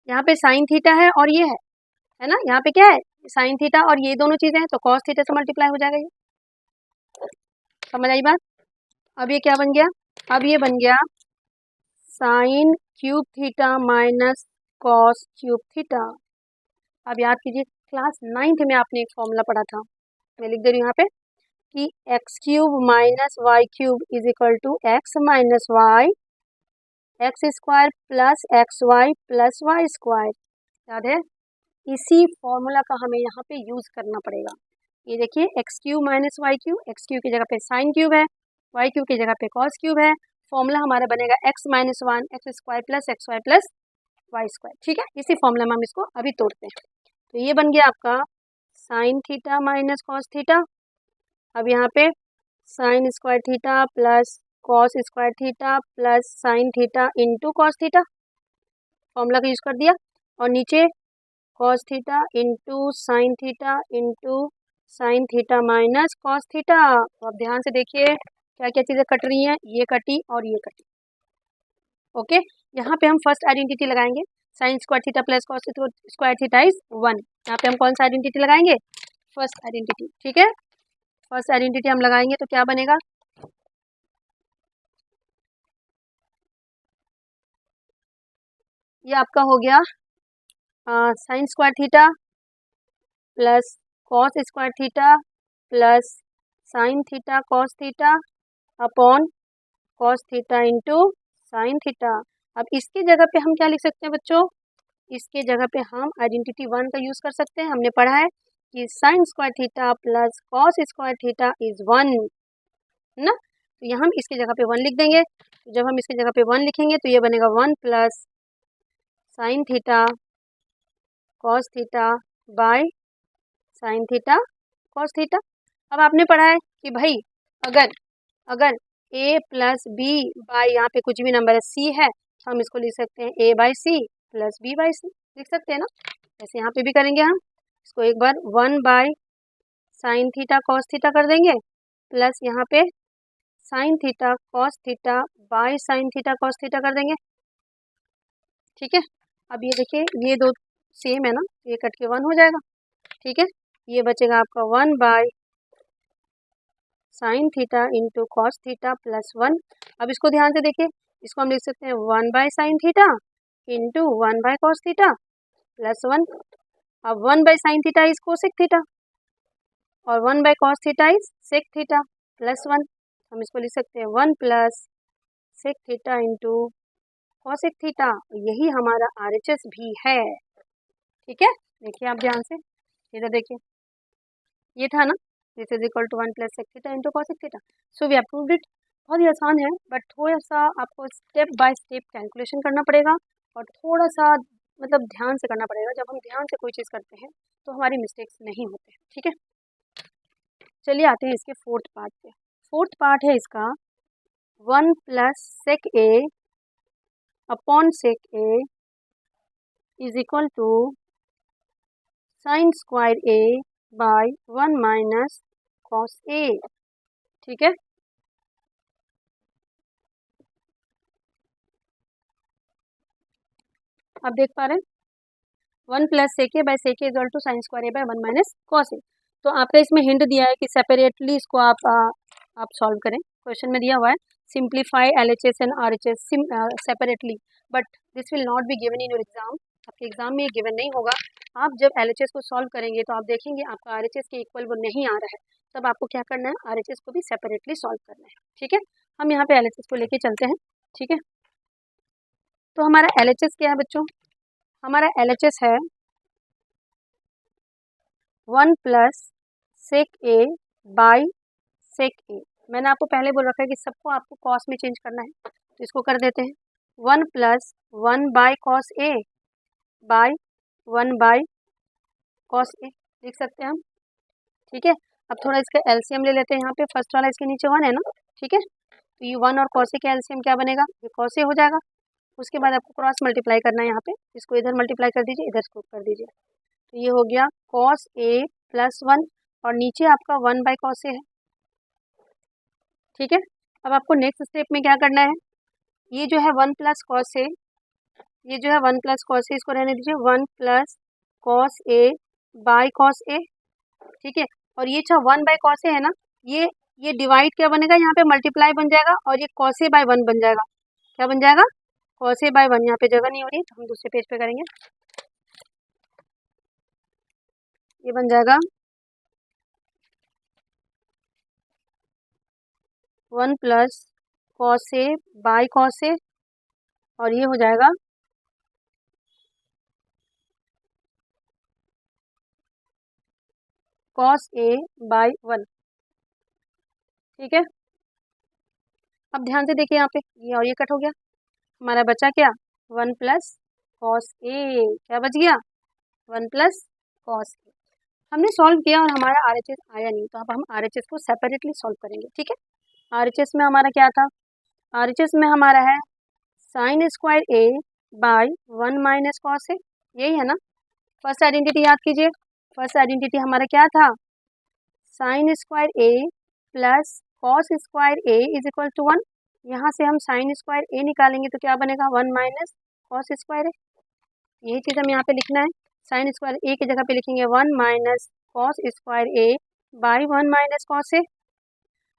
यहाँ पे साइन थीटा है और ये है ना, यहाँ पे क्या है, साइन थीटा और ये दोनों चीज़ें हैं, तो कॉस थीटा से मल्टीप्लाई हो जाएगा, ये समझ आई बात। अब ये क्या बन गया, अब ये बन गया sign cube theta minus cos cube theta. अब याद कीजिए, क्लास 9th में आपने एक फॉर्मूला पढ़ा था, मैं लिख दे रही हूँ यहाँ पे, कि x cube minus y cube is equal to x minus y x square plus x y plus y square. याद है, इसी फॉर्मूला का हमें यहाँ पे यूज़ करना पड़ेगा। ये देखिए, x cube minus y cube, x cube की जगह पे साइन क्यूब है, वाई क्यूब की जगह पे कॉस क्यूब है, फॉर्मूला हमारा बनेगा x minus 1 x square plus x y plus y square, ठीक है। इसी फॉर्मूला में हम इसको अभी तोड़ते हैं, तो ये बन गया आपका sign theta minus cos theta. अब यहाँ पे sign square theta plus cos square theta plus sign theta into cos theta, formula का यूज़ कर दिया, और नीचे cos theta into sine theta minus cos theta. तो अब ध्यान से देखिए क्या क्या चीज़ें कट रही हैं, ये कटी और ये कटी। ओके, यहाँ पे हम फर्स्ट आइडेंटिटी लगाएंगे, sign square theta plus cos square theta is 1। यहाँ पे हम कौन सा आइडेंटिटी लगाएंगे, फर्स्ट आइडेंटिटी। ठीक है, फर्स्ट आइडेंटिटी हम लगाएंगे तो क्या बनेगा, ये आपका हो गया sine square theta plus cos square theta plus sine theta cos theta upon cos theta into sine theta. अब इसकी जगह पे हम क्या लिख सकते हैं बच्चों, इसके जगह पे हम आइडेंटिटी 1 का यूज़ कर सकते हैं। हमने पढ़ा है कि sine square theta plus cos square theta is 1, है ना। तो यहाँ हम इसकी जगह पे 1 लिख देंगे। तो जब हम इसकी जगह पे 1 लिखेंगे तो ये बनेगा 1 plus sine theta cos theta bye sine theta cos theta. अब आपने पढ़ा है कि भाई अगर अगर a प्लस बी बाय यहाँ पे कुछ भी नंबर है c है तो हम इसको लिख सकते हैं a by c plus b by c, लिख सकते हैं ना। ऐसे यहाँ पे भी करेंगे हम, इसको एक बार 1 by sine theta cos theta कर देंगे प्लस यहाँ पे sine theta cos theta bye sine theta cos theta कर देंगे। ठीक है, अब ये देखिए ये दो सेम है ना, ये कट के 1 हो जाएगा। ठीक है, ये बचेगा आपका 1 by sine theta into cos theta plus 1। अब इसको ध्यान से देखिए, इसको हम लिख सकते हैं 1 by sine theta into 1 by cos theta plus 1। अब 1 by sine theta is cosec theta और 1 by cos theta is sec theta plus 1। हम इसको लिख सकते हैं 1 plus sec theta into cosec theta, यही हमारा RHS भी है। ठीक है, देखिए आप ध्यान से, इधर देखिए ये था ना, this is equal to 1 plus sec theta into cosec theta. So we have proved it. बहुत ही आसान है, बट थोड़ा सा आपको स्टेप बाय स्टेप कैलकुलेशन करना पड़ेगा और थोड़ा सा मतलब ध्यान से करना पड़ेगा। जब हम ध्यान से कोई चीज़ करते हैं तो हमारी मिस्टेक्स नहीं होते हैं। ठीक है, चलिए आते हैं इसके फोर्थ पार्ट पे। फोर्थ पार्ट है इसका 1 plus sec a upon sec a is equal to sine square A by 1 minus cos ए। ठीक है, आप देख पा रहे हैं 1 plus sec a by sec a is equal to sine square A by 1 minus cos a. तो आपका इसमें हिंट दिया है कि सेपरेटली इसको आप सॉल्व करें। क्वेश्चन में दिया हुआ है simplify LHS and RHS separately, but this will not be given in your exam. आपके एग्जाम में ये गिवन नहीं होगा। आप जब LHS को सॉल्व करेंगे तो आप देखेंगे आपका RHS के इक्वल वो नहीं आ रहा है, तब आपको क्या करना है, RHS को भी सेपरेटली सॉल्व करना है। ठीक है, हम यहाँ पे LHS को लेके चलते हैं। ठीक है, तो हमारा LHS क्या है बच्चों, हमारा LHS है 1 plus sec A by sec ए। मैंने आपको पहले बोल रखा है कि सबको आपको कॉस में चेंज करना है, तो इसको कर देते हैं 1 plus 1 by cos A by 1 by cos a, लिख सकते हैं हम। ठीक है, अब थोड़ा इसका एलसीएम ले लेते हैं। यहाँ पे फर्स्ट वाला इसके नीचे 1 है ना। ठीक है, तो ये 1 और कॉस ए का एलसीएम क्या बनेगा, ये कॉस ए हो जाएगा। उसके बाद आपको क्रॉस मल्टीप्लाई करना है, यहाँ पे इसको इधर मल्टीप्लाई कर दीजिए, इधर इसको कर दीजिए, तो ये हो गया कॉस ए प्लस 1 और नीचे आपका 1 बाई कॉस ए है। ठीक है, अब आपको नेक्स्ट स्टेप में क्या करना है, ये जो है 1 प्लस कॉस ए, ये जो है 1 प्लस कॉस ए, इसको रहने दीजिए 1 plus cos A by cos ए। ठीक है, और ये जो 1 बाई कॉस ए है ना, ये डिवाइड क्या बनेगा, यहाँ पे मल्टीप्लाई बन जाएगा और ये कॉस ए बाई 1 बन जाएगा। क्या बन जाएगा, कॉस ए बाई 1। यहाँ पे जगह नहीं हो रही तो हम दूसरे पेज पे करेंगे, ये बन जाएगा 1 plus cos A by cos ए और ये हो जाएगा कॉस ए बाई 1। ठीक है, अब ध्यान से देखिए यहाँ पे ये और ये कट हो गया, हमारा बचा क्या 1 प्लस कॉस ए, क्या बच गया 1 प्लस कॉस ए। हमने सॉल्व किया और हमारा RHS आया नहीं, तो अब हम RHS को सेपरेटली सॉल्व करेंगे। ठीक है, RHS में हमारा क्या था, RHS में हमारा है sine square a by 1 minus cos a, यही है ना। फर्स्ट आइडेंटिटी याद कीजिए, फर्स्ट आइडेंटिटी हमारा क्या था, sine square A plus cos square A is equal to 1। यहाँ से हम साइन स्क्वायर ए निकालेंगे तो क्या बनेगा 1 माइनस कॉस स्क्वायर ए। यही चीज़ हम यहाँ पे लिखना है, साइन स्क्वायर ए की जगह पे लिखेंगे 1 minus cos square a by 1 minus cos ए।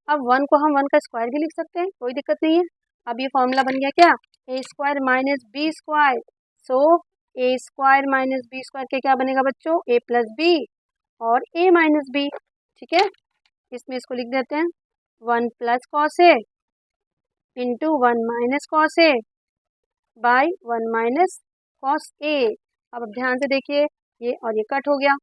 अब 1 को हम 1 का स्क्वायर भी लिख सकते हैं, कोई दिक्कत नहीं है। अब ये फॉर्मूला बन गया क्या, ए स्क्वायर माइनस बी स्क्वायर। सो ए स्क्वायर माइनस बी स्क्वायर के क्या बनेगा बच्चों, ए प्लस बी और ए माइनस बी। ठीक है, इसमें इसको लिख देते हैं 1 plus cos A into 1 minus cos A by 1 minus cos ए। अब ध्यान से देखिए, ये और ये कट हो गया,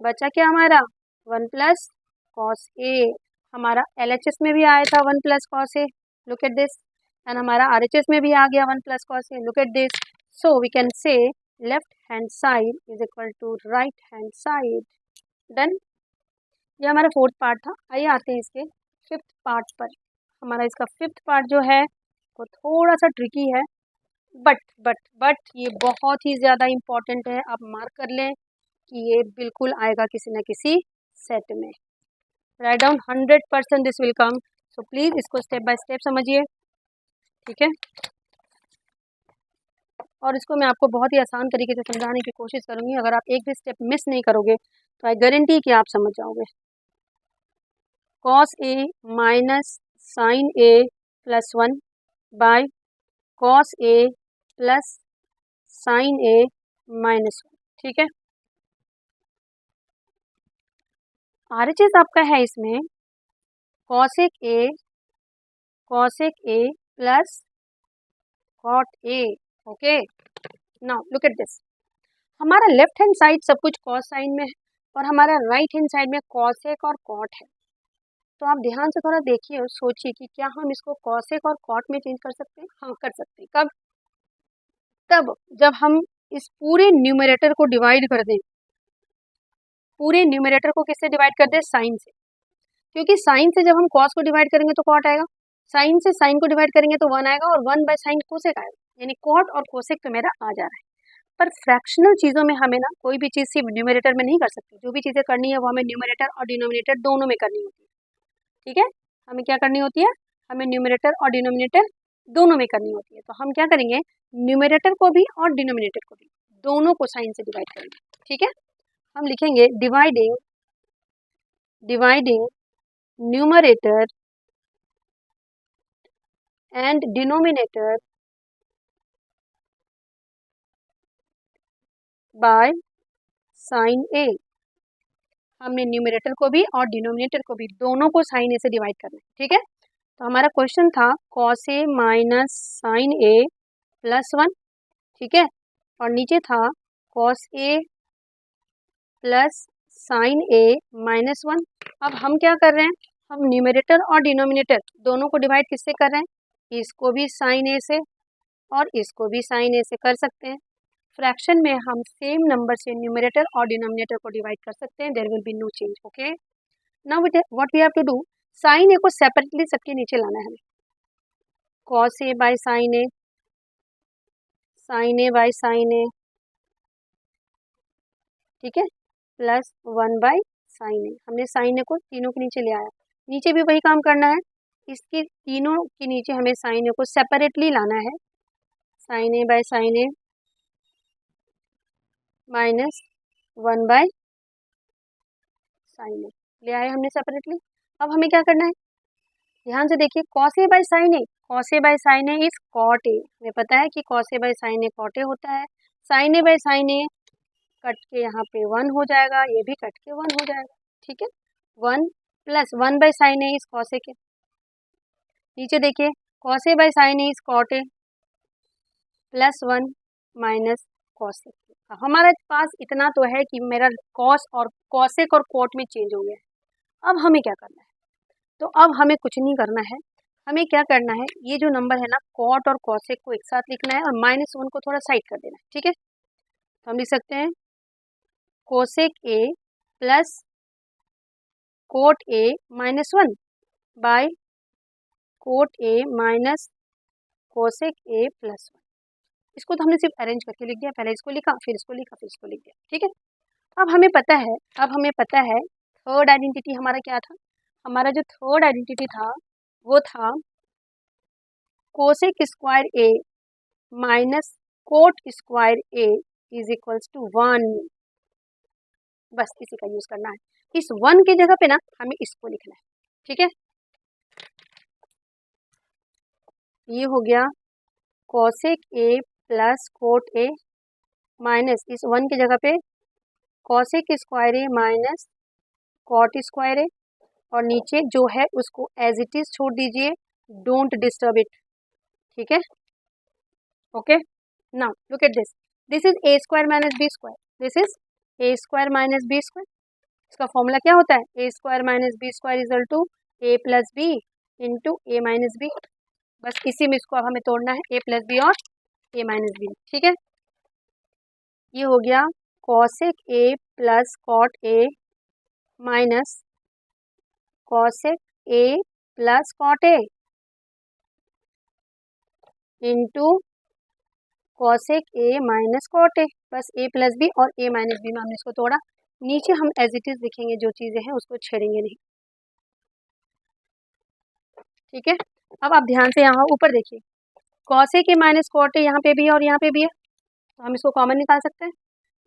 बचा क्या हमारा 1 प्लस कॉस ए। हमारा LHS में भी आया था 1 plus cos a, look at this, and हमारा RHS में भी आ गया 1 plus cos a, look at this. So we can say left hand side is equal to right hand side. Done. ये हमारा 4th पार्ट था। आइए आते हैं इसके 5th पार्ट पर। हमारा इसका 5th पार्ट जो है वो थोड़ा सा ट्रिकी है, बट ये बहुत ही ज़्यादा इम्पॉर्टेंट है। आप मार्क कर लें कि ये बिल्कुल आएगा किसी न किसी सेट में। Write down 100% this will come. So please इसको स्टेप बाय स्टेप समझिए, ठीक है। और इसको मैं आपको बहुत ही आसान तरीके से समझाने की कोशिश करूँगी। अगर आप एक भी स्टेप मिस नहीं करोगे तो आई गारंटी कि आप समझ जाओगे। Cos A minus sine a plus 1 by cos A plus sine A minus 1, ठीक है। RHS आपका है इसमें cosec A plus cot a, okay. Now look at this, हमारा लेफ्ट हैंड साइड सब कुछ कॉस साइन में है और हमारा राइट हैंड साइड में कॉसेक और कॉट है। तो आप ध्यान से थोड़ा देखिए और सोचिए कि क्या हम इसको कॉसेक और कॉट में चेंज कर सकते हैं। हाँ, कर सकते हैं। कब, तब जब हम इस पूरे न्यूमरेटर को डिवाइड कर दें। पूरे न्यूमरेटर को किससे डिवाइड कर दें, साइन से, क्योंकि साइन से जब हम कॉस को डिवाइड करेंगे तो कॉट आएगा, साइन से साइन को डिवाइड करेंगे तो 1 आएगा और 1 बाय साइन कोसेक आएगा, यानी कॉट और कोसेक तो मेरा आ जा रहा है। पर फ्रैक्शनल चीज़ों में हमें ना कोई भी चीज़ सिर्फ न्यूमरेटर में नहीं कर सकते, जो भी चीज़ें करनी है वो हमें न्यूमरेटर और डिनोमिनेटर दोनों में करनी होती है, ठीक है। हमें क्या करनी होती है, हमें न्यूमरेटर और डिनोमिनेटर दोनों में करनी होती है। तो हम क्या करेंगे, न्यूमरेटर को भी और डिनोमिनेटर को भी दोनों को साइन से डिवाइड करेंगे, ठीक है। हम लिखेंगे dividing numerator and denominator by sin A। हमने न्यूमरेटर को भी और डिनोमिनेटर को भी दोनों को साइन ए से डिवाइड करना है, ठीक है। तो हमारा क्वेश्चन था cos A minus sine a plus 1, ठीक है, और नीचे था cos A plus sine A minus 1। अब हम क्या कर रहे हैं, हम न्यूमरेटर और डिनोमिनेटर दोनों को डिवाइड किससे कर रहे हैं, इसको भी साइन ए से और इसको भी साइन ए से कर सकते हैं। फ्रैक्शन में हम सेम नंबर से न्यूमरेटर और डिनोमिनेटर को डिवाइड कर सकते हैं, there will be no change, okay. Now what we have to do, sine A को सेपरेटली सबके नीचे लाना है हमें, cos A by sine A, sine A by sine A, ठीक है, प्लस 1 बाय साइन ए। हमने साइन ए को तीनों के नीचे ले आया, नीचे भी वही काम करना है, इसके तीनों के नीचे हमें साइन ए को सेपरेटली लाना है, sine A by sine A minus 1 by sine A, ले आए हमने सेपरेटली। अब हमें क्या करना है, ध्यान से देखिए, cos A by sine a, cos A by sine A is cot a, हमें पता है कि cos A by sine a cot a होता है। Sine A by sine a cut के यहाँ पे 1 हो जाएगा, ये भी कट के 1 हो जाएगा, ठीक है। 1 plus 1 by sine A is cos A के, नीचे देखिए cos A by sine A is cot A plus 1 minus cos A. हमारे पास इतना तो है कि मेरा कॉस और कॉसेक और कॉट में चेंज हो गया है। अब हमें क्या करना है, तो अब हमें कुछ नहीं करना है, हमें क्या करना है, ये जो नंबर है ना कॉट और कॉसेक को एक साथ लिखना है और -1 को थोड़ा साइड कर देना है, ठीक है। तो हम लिख सकते हैं cosec a plus cot a -1 by cot a minus cosec a plus 1। इसको तो हमने सिर्फ अरेंज करके लिख दिया, पहले इसको लिखा फिर इसको लिखा फिर इसको लिख दिया, ठीक है। अब हमें पता है थर्ड आइडेंटिटी हमारा क्या था, हमारा जो थर्ड आइडेंटिटी था वो था cosec square a minus cot square A is equals to 1। बस इसी का यूज़ करना है। इस 1 की जगह पे ना हमें इसको लिखना है, ठीक है। ये हो गया cosec A plus cot a minus इस 1 की जगह पे cosec square a minus cot square ए, और नीचे जो है उसको एज इट इज छोड़ दीजिए, डोंट डिस्टर्ब इट, ठीक है। Okay, now look at this is A square minus B square, this is A square minus B square. इसका फॉर्मूला क्या होता है, ए square minus B square equal to A plus B into A minus B. बस इसी में इसको अब हमें तोड़ना है, ए प्लस बी और ए माइनस बी, ठीक है। ये हो गया cosec A plus cot a minus cosec A plus cot a into cosec A minus cot a. बस ए प्लस बी और ए माइनस बी में हमने इसको तोड़ा। नीचे हम एज इट इज लिखेंगे, जो चीज़ें हैं उसको छेड़ेंगे नहीं, ठीक है। अब आप ध्यान से यहाँ ऊपर देखिए, cosec A minus cot a यहाँ पे भी है और यहाँ पे भी है, तो हम इसको कॉमन निकाल सकते हैं।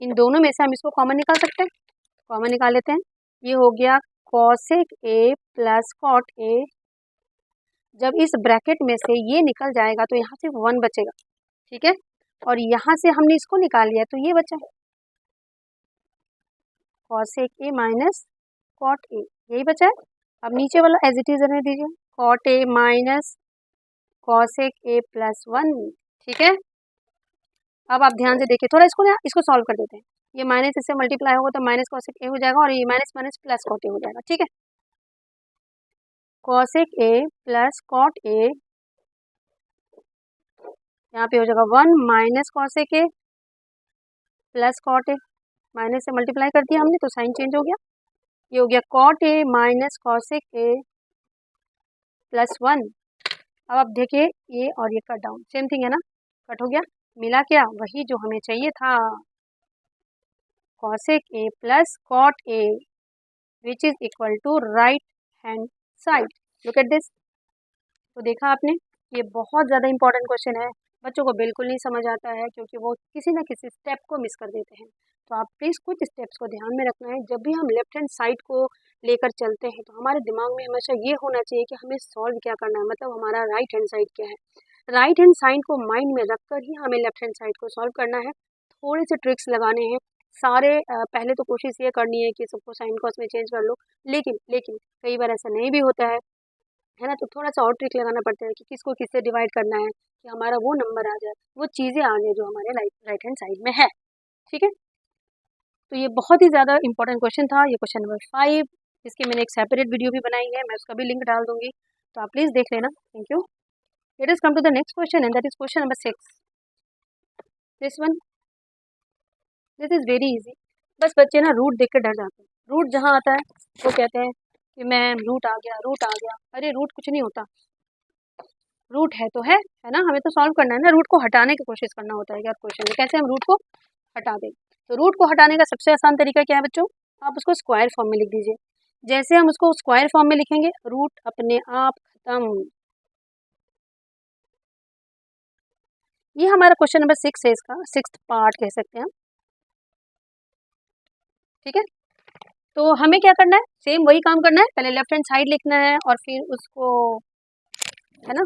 इन दोनों में से हम इसको कॉमन निकाल सकते हैं, कॉमन निकाल लेते हैं। ये हो गया cosec A plus cot a. जब इस ब्रैकेट में से ये निकल जाएगा तो यहाँ सिर्फ 1 बचेगा, ठीक है। और यहाँ से हमने इसको निकाल लिया तो ये बचा cosec A minus cot a, यही बचा है। अब नीचे वाला एज इट इज रहने दीजिए, cot a minus cosec A plus 1, ठीक है। अब आप ध्यान से देखिए, थोड़ा इसको ना इसको सॉल्व कर देते हैं। ये माइनस इससे मल्टीप्लाई होगा तो माइनस कॉसेक ए हो जाएगा, और ये minus minus plus cot a हो जाएगा, ठीक है। Cosec A plus cot a, यहाँ पे हो जाएगा 1 minus cosec A plus cot a, minus से मल्टीप्लाई कर दिया हमने तो साइन चेंज हो गया। ये हो गया cot a minus cosec A plus 1। अब आप देखिए ये और ये कट डाउन, सेम थिंग है ना, कट हो गया, मिला क्या, वही जो हमें चाहिए था, cosec A plus cot a which is equal to right hand side. Look at this. तो देखा आपने, ये बहुत ज़्यादा इंपॉर्टेंट क्वेश्चन है, बच्चों को बिल्कुल नहीं समझ आता है क्योंकि वो किसी ना किसी स्टेप को मिस कर देते हैं। तो आप प्लीज़ कुछ स्टेप्स को ध्यान में रखना है। जब भी हम लेफ्ट हैंड साइड को लेकर चलते हैं तो हमारे दिमाग में हमेशा ये होना चाहिए कि हमें सॉल्व क्या करना है, मतलब हमारा राइट हैंड साइड क्या है। राइट हैंड साइड को माइंड में रखकर ही हमें लेफ्ट हैंड साइड को सॉल्व करना है। थोड़े से ट्रिक्स लगाने हैं सारे। पहले तो कोशिश ये करनी है कि सबको साइन कॉस में चेंज कर लो, लेकिन कई बार ऐसा नहीं भी होता है ना, तो थोड़ा सा और ट्रिक लगाना पड़ता है कि किसको किससे डिवाइड करना है कि हमारा वो नंबर आ जाए, वो चीज़ें आ जाए जो हमारे राइट हैंड साइड में है, ठीक है। तो ये बहुत ही ज़्यादा इंपॉर्टेंट क्वेश्चन था, ये क्वेश्चन नंबर 5। इसकी मैंने एक सेपरेट वीडियो भी बनाई है, मैं उसका भी लिंक डाल दूंगी, तो आप प्लीज़ देख लेना। Thank you. Let us come to the next question and that is question number 6। This one, this is very easy. बस बच्चे ना रूट देख के डर जाते हैं। रूट जहाँ आता है वो कहते हैं कि मैम रूट आ गया, रूट आ गया। अरे रूट कुछ नहीं होता, रूट है तो है ना, हमें तो सॉल्व करना है ना, रूट को हटाने की कोशिश करना होता है। क्या क्वेश्चन है, कैसे हम रूट को हटा दें। तो रूट को हटाने का सबसे आसान तरीका क्या है बच्चों, आप उसको स्क्वायर फॉर्म में लिख दीजिए। जैसे हम उसको स्क्वायर फॉर्म में लिखेंगे रूट अपने आप खत्म। ये हमारा क्वेश्चन नंबर 6 है, इसका 6th पार्ट कह सकते हैं हम, ठीक है। तो हमें क्या करना है, सेम वही काम करना है, पहले लेफ्ट हैंड साइड लिखना है और फिर उसको है ना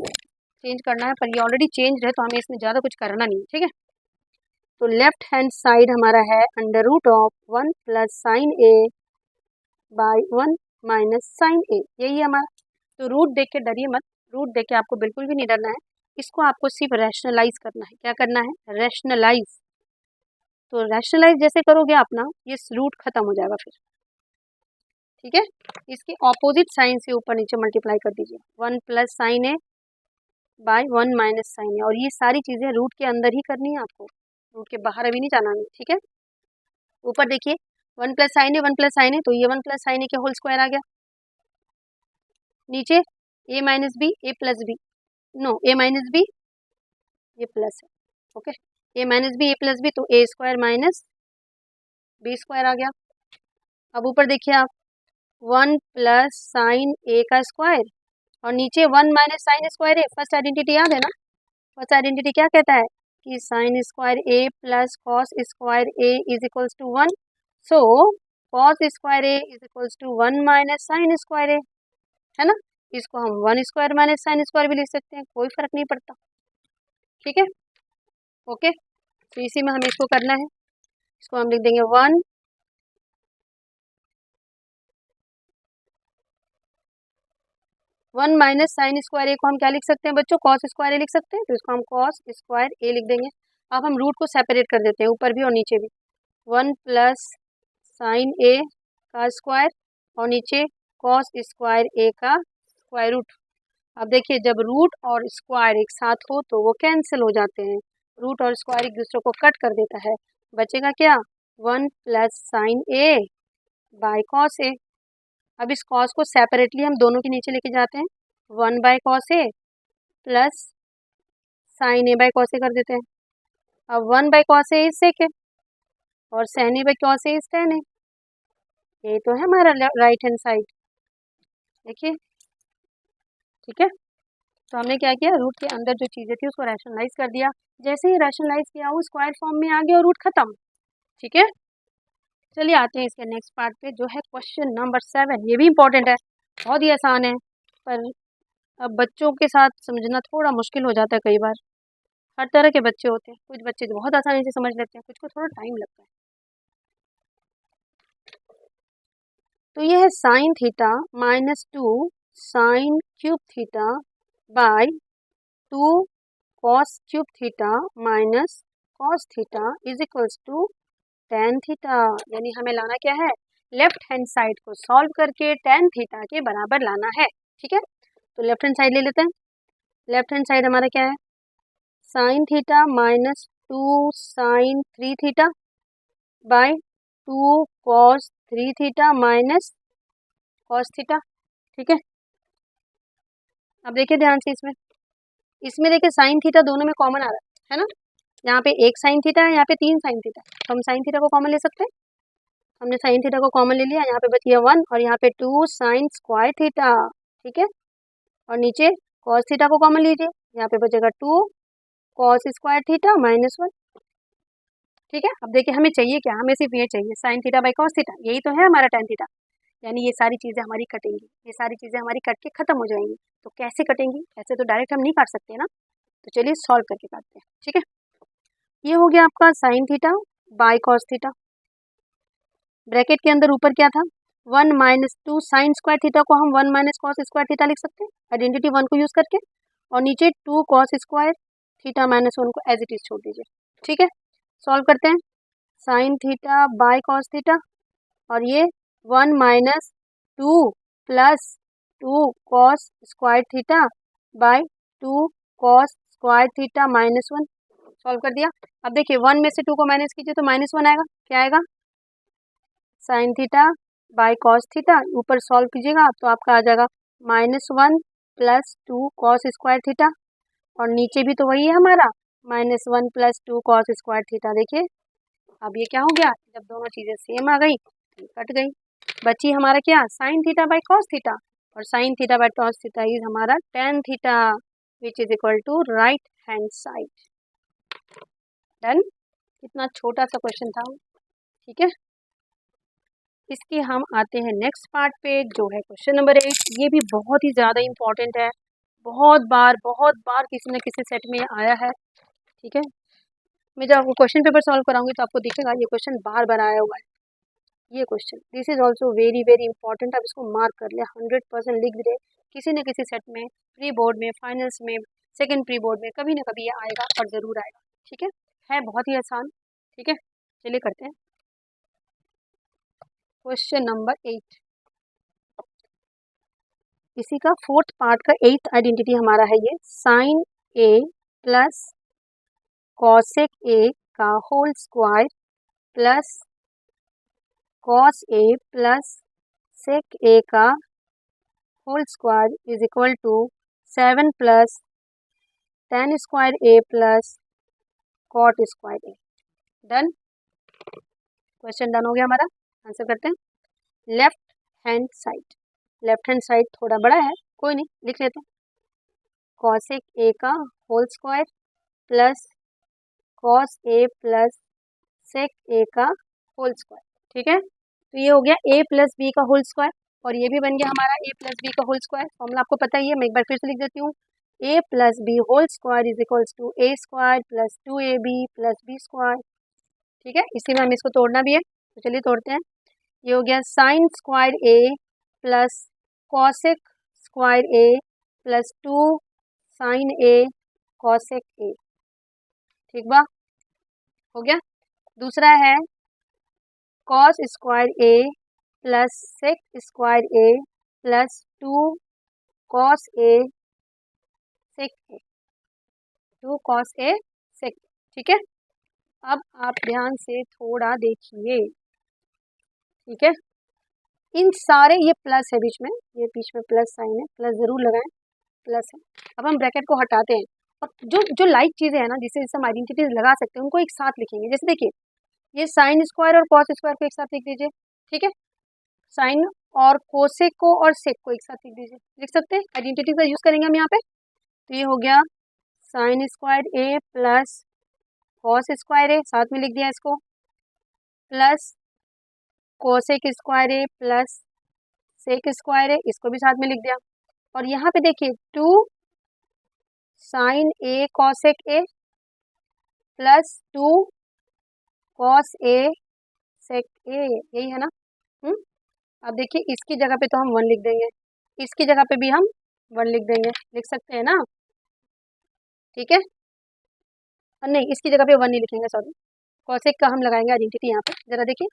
चेंज करना है, पर ये ऑलरेडी चेंज है तो हमें इसमें ज़्यादा कुछ करना नहीं है, ठीक है। तो लेफ्ट हैंड साइड हमारा है under root of 1 plus sine A by 1 minus sine A, यही है हमारा। तो रूट देख के डरिए मत, रूट देख के आपको बिल्कुल भी नहीं डरना है, इसको आपको सिर्फ रैशनलाइज करना है। क्या करना है, रैशनलाइज। तो रैशनलाइज जैसे करोगे आप ना, ये रूट खत्म हो जाएगा फिर, ठीक है। इसके ऑपोजिट साइन से ऊपर नीचे मल्टीप्लाई कर दीजिए, 1 plus sine A by 1 minus sine ए, और ये सारी चीज़ें रूट के अंदर ही करनी है आपको, रूट के बाहर अभी नहीं जाना है, ठीक है। ऊपर देखिए 1 प्लस साइन ए, 1 प्लस साइन ए, तो ये 1 प्लस साइन ए के होल स्क्वायर आ गया। नीचे ए माइनस बी, ए प्लस बी, नो ए माइनस बी, ये प्लस है, ओके। ए माइनस बी, ए प्लस बी, तो a square minus B square आ गया। अब ऊपर देखिए आप 1 प्लस साइन ए का स्क्वायर, और नीचे 1 minus sine square A. First identity याद है ना, फर्स्ट आइडेंटिटी क्या कहता है कि sine square A plus cos square A is equals to 1। So cos square A is equals to 1 minus sine square A, है ना। इसको हम 1 स्क्वायर माइनस साइन स्क्वायर भी लिख सकते हैं, कोई फर्क नहीं पड़ता। ठीक है, ओके। तो इसी में हमें इसको करना है, इसको हम लिख देंगे 1 माइनस साइन स्क्वायर ए को हम क्या लिख सकते हैं बच्चों, कॉस स्क्वायर ए लिख सकते हैं, तो इसको हम कॉस स्क्वायर ए लिख देंगे। अब हम रूट को सेपरेट कर देते हैं, ऊपर भी और नीचे भी। 1 प्लस साइन ए का स्क्वायर और नीचे कॉस स्क्वायर ए का स्क्वायर रूट। अब देखिए जब रूट और स्क्वायर एक साथ हो तो वो कैंसिल हो जाते हैं, रूट और स्क्वायर एक दूसरे को कट कर देता है, बचेगा क्या 1 plus sine A by cos ए। अब इस कॉस को सेपरेटली हम दोनों के नीचे लेके जाते हैं, 1 by cos A plus sine A by cos A कर देते हैं। अब 1 by cos A is sec A और sine A by cos A is tan A, ये तो है हमारा राइट हैंड साइड, देखिए। ठीक है, तो हमने क्या किया, रूट के अंदर जो चीज़ें थी उसको रैशनलाइज कर दिया, जैसे ही रैशनलाइज किया वो स्क्वायर फॉर्म में आ गया और रूट खत्म। ठीक है, चलिए आते हैं इसके नेक्स्ट पार्ट पे जो है क्वेश्चन नंबर 7। ये भी इंपॉर्टेंट है, बहुत ही आसान है, पर अब बच्चों के साथ समझना थोड़ा मुश्किल हो जाता है कई बार। हर तरह के बच्चे होते हैं, कुछ बच्चे तो बहुत आसानी से समझ लेते हैं, कुछ को थोड़ा टाइम लगता है। तो ये है sine theta minus 2 sine cube theta by 2 cos cube theta minus cos theta is equals to tan theta. यानी हमें लाना क्या है, लेफ्ट हैंड साइड को सॉल्व करके टेन थीटा के बराबर लाना है। ठीक है, तो लेफ्ट हैंड साइड ले लेते हैं। लेफ्ट हैंड साइड हमारा क्या है, sine theta minus 2 sine 3 theta by 2 cos 3 theta minus cos theta. ठीक है, अब देखिए ध्यान से, इसमें देखिए साइन थीटा दोनों में कॉमन आ रहा है ना, यहाँ पे एक साइन थीटा है, यहाँ पे 3 साइन थीटा, तो हम साइन थीटा को कॉमन ले सकते हैं। हमने साइन थीटा को कॉमन ले लिया, यहाँ पे बच गया 1 और यहाँ पे 2 साइन स्क्वायर थीटा। ठीक है, और नीचे कॉस थीटा को कॉमन लीजिए, यहाँ पे बचेगा 2 कॉस स्क्वायर थीटा माइनस 1। ठीक है, अब देखिए हमें चाहिए क्या, हमें सिर्फ ये चाहिए sine theta by cos theta, यही तो है हमारा टेन थीटा। यानी ये सारी चीज़ें हमारी कटेंगी, ये सारी चीज़ें हमारी कट के खत्म हो जाएंगी। तो कैसे कटेंगी, ऐसे तो डायरेक्ट हम नहीं काट सकते ना, तो चलिए सॉल्व करके काटते हैं। ठीक है, ये हो गया आपका sign theta by cos theta, bracket के अंदर ऊपर क्या था 1 माइनस 2 साइन स्क्वायर थीटा को हम 1 माइनस कॉस स्क्वायर थीटा लिख सकते हैं आइडेंटिटी 1 को यूज़ करके, और नीचे 2 कॉस स्क्वायर थीटा माइनस 1 को एज इट इज छोड़ दीजिए। ठीक है, सॉल्व करते हैं, sign theta by cos theta और ये 1 minus 2 plus 2 cos square theta by 2 cos square theta minus 1, solve कर दिया। अब देखिए 1 में से 2 को माइनस कीजिए तो माइनस 1 आएगा, क्या आएगा sign theta by cos theta, ऊपर सॉल्व कीजिएगा तो आपका आ जाएगा -1 प्लस 2 कॉस स्क्वायर थीटा, और नीचे भी तो वही है हमारा -1 प्लस 2 कॉस स्क्वायर थीटा। देखिए अब ये क्या हो गया, जब दोनों चीज़ें सेम आ गई तो कट गई, बची हमारा क्या sine theta by cos theta, और sine theta by cos theta is हमारा tan theta which is equal to right hand side. Done, कितना छोटा सा क्वेश्चन था। ठीक है, इसके हम आते हैं नेक्स्ट पार्ट पे जो है क्वेश्चन नंबर 8। ये भी बहुत ही ज़्यादा इम्पॉर्टेंट है, बहुत बार किसी न किसी सेट में आया है। ठीक है, मैं जब आपको क्वेश्चन पेपर सॉल्व कराऊंगी तो आपको दिखेगा ये क्वेश्चन बार बार आया हुआ है। ये question this is also very very important, आप इसको मार्क कर ले, 100% लिख दे, किसी न किसी सेट में, प्री बोर्ड में, फाइनल्स में, सेकेंड प्री बोर्ड में कभी ना कभी ये आएगा और ज़रूर आएगा। ठीक है बहुत ही आसान। ठीक है, चलिए करते हैं क्वेश्चन नंबर 8। इसी का फोर्थ पार्ट का 8th आइडेंटिटी हमारा है ये, sine a plus cosec a का whole square plus cos A plus sec a का whole square is equal to 7 plus tan square A plus cot square a. Done, question done हो गया हमारा। आंसर करते हैं, लेफ्ट हैंड साइड थोड़ा बड़ा है, कोई नहीं, लिख लेते हैं, कॉसेक ए का whole square plus cos A plus sec a का होल स्क्वायर। ठीक है, तो ये हो गया a प्लस बी का होल स्क्वायर, और ये भी बन गया हमारा a प्लस बी का होल स्क्वायर। फॉर्मूला आपको पता ही है, मैं एक बार फिर से लिख देती हूँ। a plus b whole square is equals to a square plus 2ab plus b square. ठीक है, इसी में हमें इसको तोड़ना भी है, तो चलिए तोड़ते हैं। ये हो गया sine square a plus cosec square a plus 2 sine a cosec a। ठीक बा, हो गया। दूसरा है cos square a plus sec square a plus 2 cos a sec a, 2 cos a sec. ठीक है, अब आप ध्यान से थोड़ा देखिए। ठीक है, इन सारे, ये प्लस है बीच में, ये बीच में प्लस साइन है, प्लस जरूर लगाएं, प्लस है। अब हम ब्रैकेट को हटाते हैं, और जो जो लाइक चीजें हैं ना, जिससे हम आइडेंटिटीज लगा सकते हैं, उनको एक साथ लिखेंगे। जैसे देखिए, ये साइन स्क्वायर और कॉस स्क्वायर को एक साथ लिख दीजिए। ठीक है, साइन और कोसेक को और सेक को एक साथ लिख दीजिए, लिख सकते हैं, आइडेंटिटी का यूज करेंगे हम यहाँ पे। तो ये हो गया साइन स्क्वायर ए प्लस कॉस स्क्वायर ए, साथ में लिख दिया इसको, plus cosec square A plus sec square A, इसको भी साथ में लिख दिया। और यहाँ पे देखिए 2 sine A cosec A plus 2 cos A sec A, यही है ना। अब देखिए, इसकी जगह पे तो हम 1 लिख देंगे, इसकी जगह पे भी हम 1 लिख देंगे, लिख सकते हैं ना। ठीक है, नहीं, इसकी जगह पे 1 नहीं लिखेंगे, सॉरी, कॉसेक का हम लगाएंगे आइडेंटिटी यहाँ पे। जरा देखिए,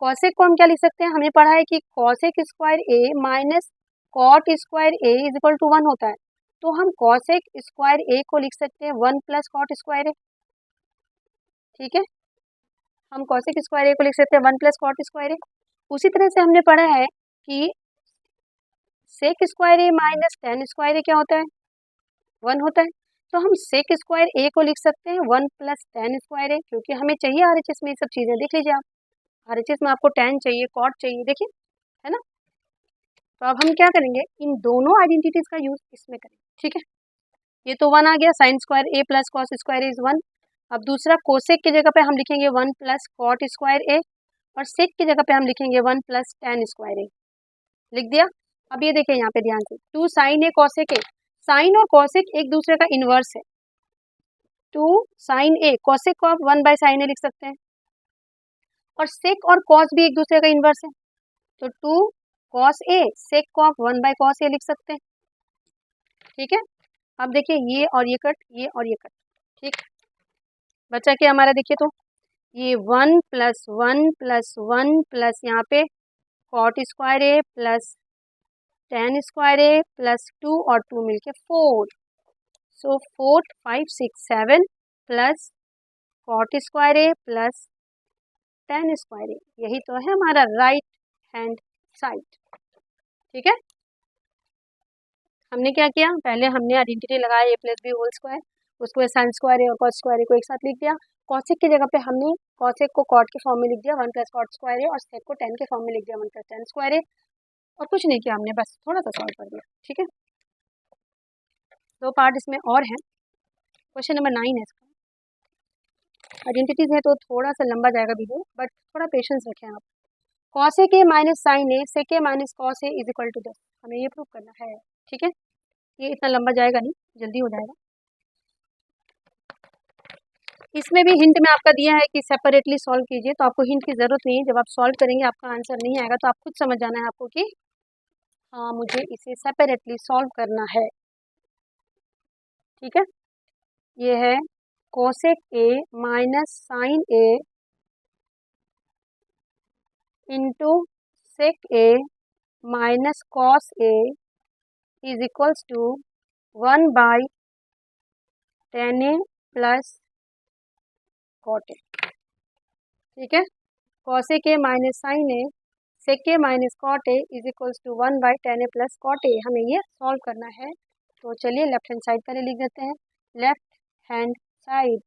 कॉसेक को हम क्या लिख सकते हैं, हमने पढ़ा है कि cosec square a minus cot square A is equal to 1 होता है। तो हम कॉसेक स्क्वायर ए को लिख सकते हैं 1 प्लस कॉट स्क्वायर ए। ठीक है, हम कॉसेक स्क्वायर ए को लिख सकते हैं 1 प्लस कॉट स्क्वायर ए। उसी तरह से हमने पढ़ा है कि sec square a minus tan square ए क्या होता है, 1 होता है। तो हम सेक स्क्वायर ए को लिख सकते हैं 1 प्लस टेन स्क्वायर ए, क्योंकि हमें चाहिए आरएचएस में ये सब चीज़ें। देख लीजिए आप, आरएचएस में आपको टेन चाहिए, कॉट चाहिए, देखिए, है ना। तो अब हम क्या करेंगे, इन दोनों आइडेंटिटीज का यूज इसमें करेंगे। ठीक है, ये तो 1 आ गया, sine square A plus cos square is 1। अब दूसरा, कोसेक की जगह पे हम लिखेंगे 1 प्लस कॉट स्क्वायर ए, और सेक की जगह पे हम लिखेंगे 1 प्लस टेन स्क्वायर ए, लिख दिया। अब ये देखिए यहाँ पे ध्यान से, 2 sine A cosec a, sine और कॉसेक एक दूसरे का इनवर्स है। 2 साइन ए, कॉसेक को आप 1 बाय साइन ए लिख सकते हैं, और सेक और कॉस भी एक दूसरे का इनवर्स है। तो 2 कॉस ए, सेक को आप 1 बाय कॉस ए लिख सकते हैं। ठीक है, अब देखिए, ये और ये कट, ये और ये कट। ठीक, बचा क्या हमारा, देखिए तो ये 1 प्लस 1 प्लस 1 प्लस यहाँ पे कॉट स्क्वायर ए प्लस टेन स्क्वायर ए प्लस 2 और 2 मिलके 4। सो 4 5 6 7 प्लस कॉट स्क्वायर ए प्लस टेन स्क्वायर ए, यही तो है हमारा राइट हैंड साइड। ठीक है, हमने क्या किया, पहले हमने आइडेंटिटी लगाया ए प्लस बी होल स्क्वायर, उसको साइन स्क्वायर ए और कॉस स्क्वायर ए को एक साथ लिख दिया। कॉसेक की जगह पे हमने कॉसेक को कॉट के फॉर्म में लिख दिया 1 प्लस कॉट स्क्वायर ए, और सेक को टेन के फॉर्म में लिख दिया 1 प्लस टेन स्क्वायर ए, और कुछ नहीं किया हमने, बस थोड़ा सा सॉल्व कर दिया। ठीक है, 2 पार्ट इसमें और हैं। क्वेश्चन नंबर 9 है इसका, आइडेंटिटीज है तो थोड़ा सा लंबा जाएगा वीडियो, बट थोड़ा पेशेंस रखें आप। Cosec A minus sine a sec A minus cos A is equal to 10, हमें ये प्रूव करना है। ठीक है, ये इतना लंबा जाएगा नहीं, जल्दी हो जाएगा। इसमें भी हिंट में आपका दिया है कि सेपरेटली सॉल्व कीजिए, तो आपको हिंट की ज़रूरत नहीं है। जब आप सॉल्व करेंगे आपका आंसर नहीं आएगा, तो आप खुद समझ जाना है आपको कि हाँ, मुझे इसे सेपरेटली सॉल्व करना है। ठीक है, ये है cosec a minus sine A into sec A minus cos A is equals to 1 by tan a plus cot a. ठीक है, cosec A minus sine a sec A minus cot a is equals to 1 by tan a plus cot a, हमें ये सॉल्व करना है। तो चलिए लेफ्ट हैंड साइड पहले लिख देते हैं। Left hand side,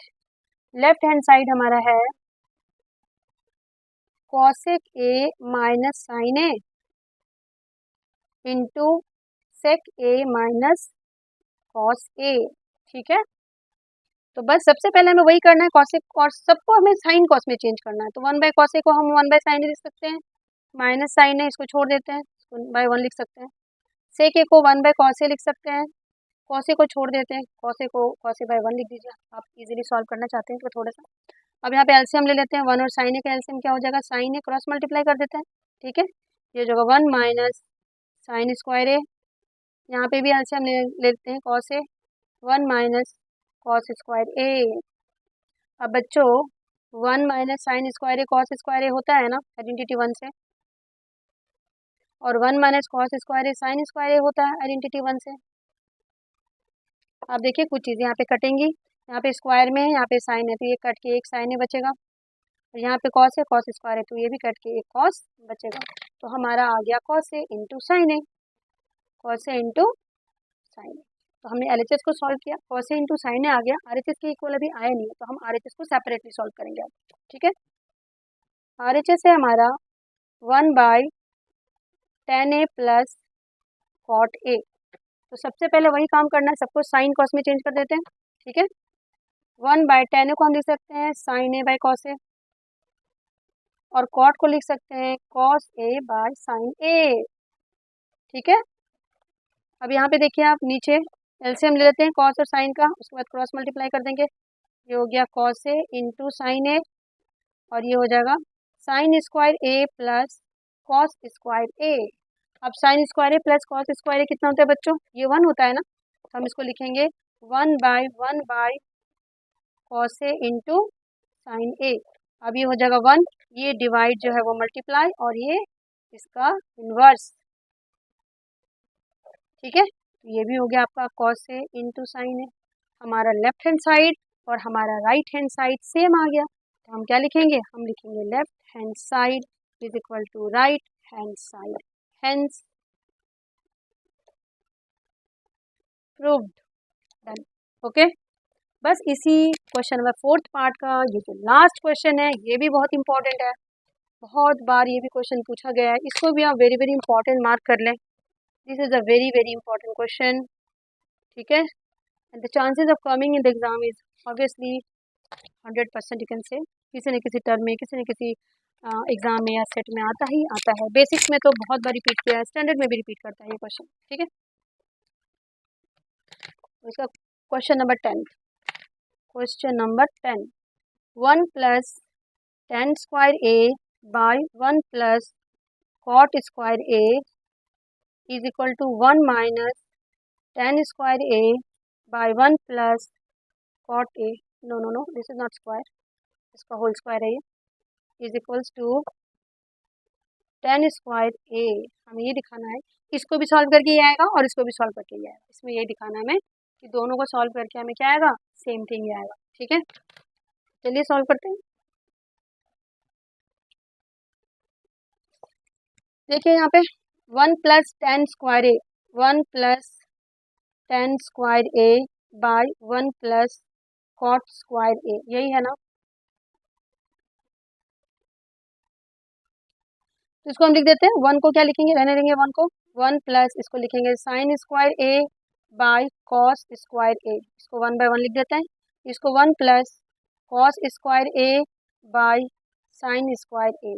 left hand side हमारा है कॉसेक ए माइनस साइन ए इंटू सेक ए माइनस कॉस ए। ठीक है, तो बस सबसे पहले हमें वही करना है, कॉसेक, और सबको हमें साइन कॉस में चेंज करना है। तो 1 बाय कॉस ए को हम 1 बाय साइन ए लिख सकते हैं, माइनस साइन है, इसको छोड़ देते हैं, इसको बाय 1 लिख सकते हैं। सेक ए को 1 बाय कॉस ए लिख सकते हैं, कॉस ए को छोड़ देते हैं, कॉस ए को कॉस ए बाय 1 लिख दीजिए। आप इजीली सॉल्व करना चाहते हैं तो थोड़ा सा। अब यहाँ पे एलसीएम ले लेते हैं, 1 और साइन ए का एलसीएम क्या हो जाएगा, साइन ए क्रॉस मल्टीप्लाई कर देते हैं, ठीक है। ये जो 1 माइनस साइन स्क्वायर ए, यहाँ पे भी एलसीएम ले लेते हैं, cos A 1 minus cos square A. अब बच्चों 1 माइनस साइन स्क्वायर ए कॉस स्क्वायर ए होता है ना आइडेंटिटी 1 से, और 1 माइनस कॉस स्क्वायर ए साइन स्क्वायर ए होता है आइडेंटिटी 1 से। अब देखिए कुछ चीज़ें यहाँ पे कटेंगी, यहाँ पे स्क्वायर में है, यहाँ पे साइन है, तो ये कट के एक साइन है बचेगा, और यहाँ पे कॉस है, कॉस स्क्वायर है, तो ये भी कट के एक कॉस बचेगा। तो हमारा आ गया cos A into sine a, cos A into sine ए। तो हमने एलएचएस को सॉल्व किया, कॉस ए इंटू साइन ए आ गया, आरएचएस के इक्वल अभी आया नहीं है, तो हम आरएचएस को सेपरेटली सॉल्व करेंगे अब, ठीक है। आरएचएस है हमारा 1 by tan a plus cot a. तो सबसे पहले वही काम करना है, सबको साइन कॉस में चेंज कर देते हैं, ठीक है। 1 बाय tan ए को हम लिख सकते हैं साइन ए बाय कॉस ए, और कॉट को लिख सकते हैं cos A by sine A, ठीक है। अब यहाँ पे देखिए आप नीचे एलसीएम ले लेते हैं कॉस और साइन का, उसके बाद क्रॉस मल्टीप्लाई कर देंगे, ये हो गया कॉस ए इंटू साइन ए, और ये हो जाएगा sine square A plus cos square A. अब साइन स्क्वायर ए प्लस कॉस स्क्वायर ए कितना होता है बच्चों, ये 1 होता है ना, तो हम इसको लिखेंगे 1 by cos A into sine A. अब ये हो जाएगा 1, ये डिवाइड जो है वो मल्टीप्लाई, और ये इसका इन्वर्स, ठीक है। तो ये भी हो गया आपका cos A into sine A. हमारा लेफ्ट हैंड साइड और हमारा राइट हैंड साइड सेम आ गया, तो हम क्या लिखेंगे, हम लिखेंगे left hand side is equal to right hand side, hence proved, done, okay. बस इसी क्वेश्चन नंबर 4th पार्ट का ये जो लास्ट क्वेश्चन है ये भी बहुत इंपॉर्टेंट है, बहुत बार ये भी क्वेश्चन पूछा गया है, इसको भी आप वेरी वेरी इंपॉर्टेंट मार्क कर लें। This is a very very important question, ठीक है। And the chances of coming in the exam is obviously 100% you can say, किसी न किसी टर्म में, किसी न किसी एग्जाम में या सेट में आता ही आता है। बेसिक्स में तो बहुत बार रिपीट किया है, स्टैंडर्ड में भी रिपीट करता है ये क्वेश्चन, ठीक है। इसका question number 10, question number 10, 1 plus tan square A by 1 plus cot square A is equal to 1 minus tan square A by 1 plus cot A, no no no this is not square, इसका होल स्क्वायर है ये, is equals to tan square A. हमें ये दिखाना है, इसको भी सॉल्व करके ये आएगा और इसको भी सॉल्व करके ये आएगा, इसमें ये दिखाना है हमें कि दोनों को सॉल्व करके हमें क्या आएगा, सेम थिंग ही आएगा, ठीक है। चलिए सॉल्व करते हैं। देखिए यहाँ पे 1 plus tan square A, 1 plus tan square A by 1 plus cot square ए, यही है ना। तो इसको हम लिख देते हैं, 1 को क्या लिखेंगे, रहने देंगे 1 को, 1 प्लस इसको लिखेंगे sine square A by cos square A, इसको 1 बाय 1 लिख देते हैं। इसको 1 plus cos square A by sine square A,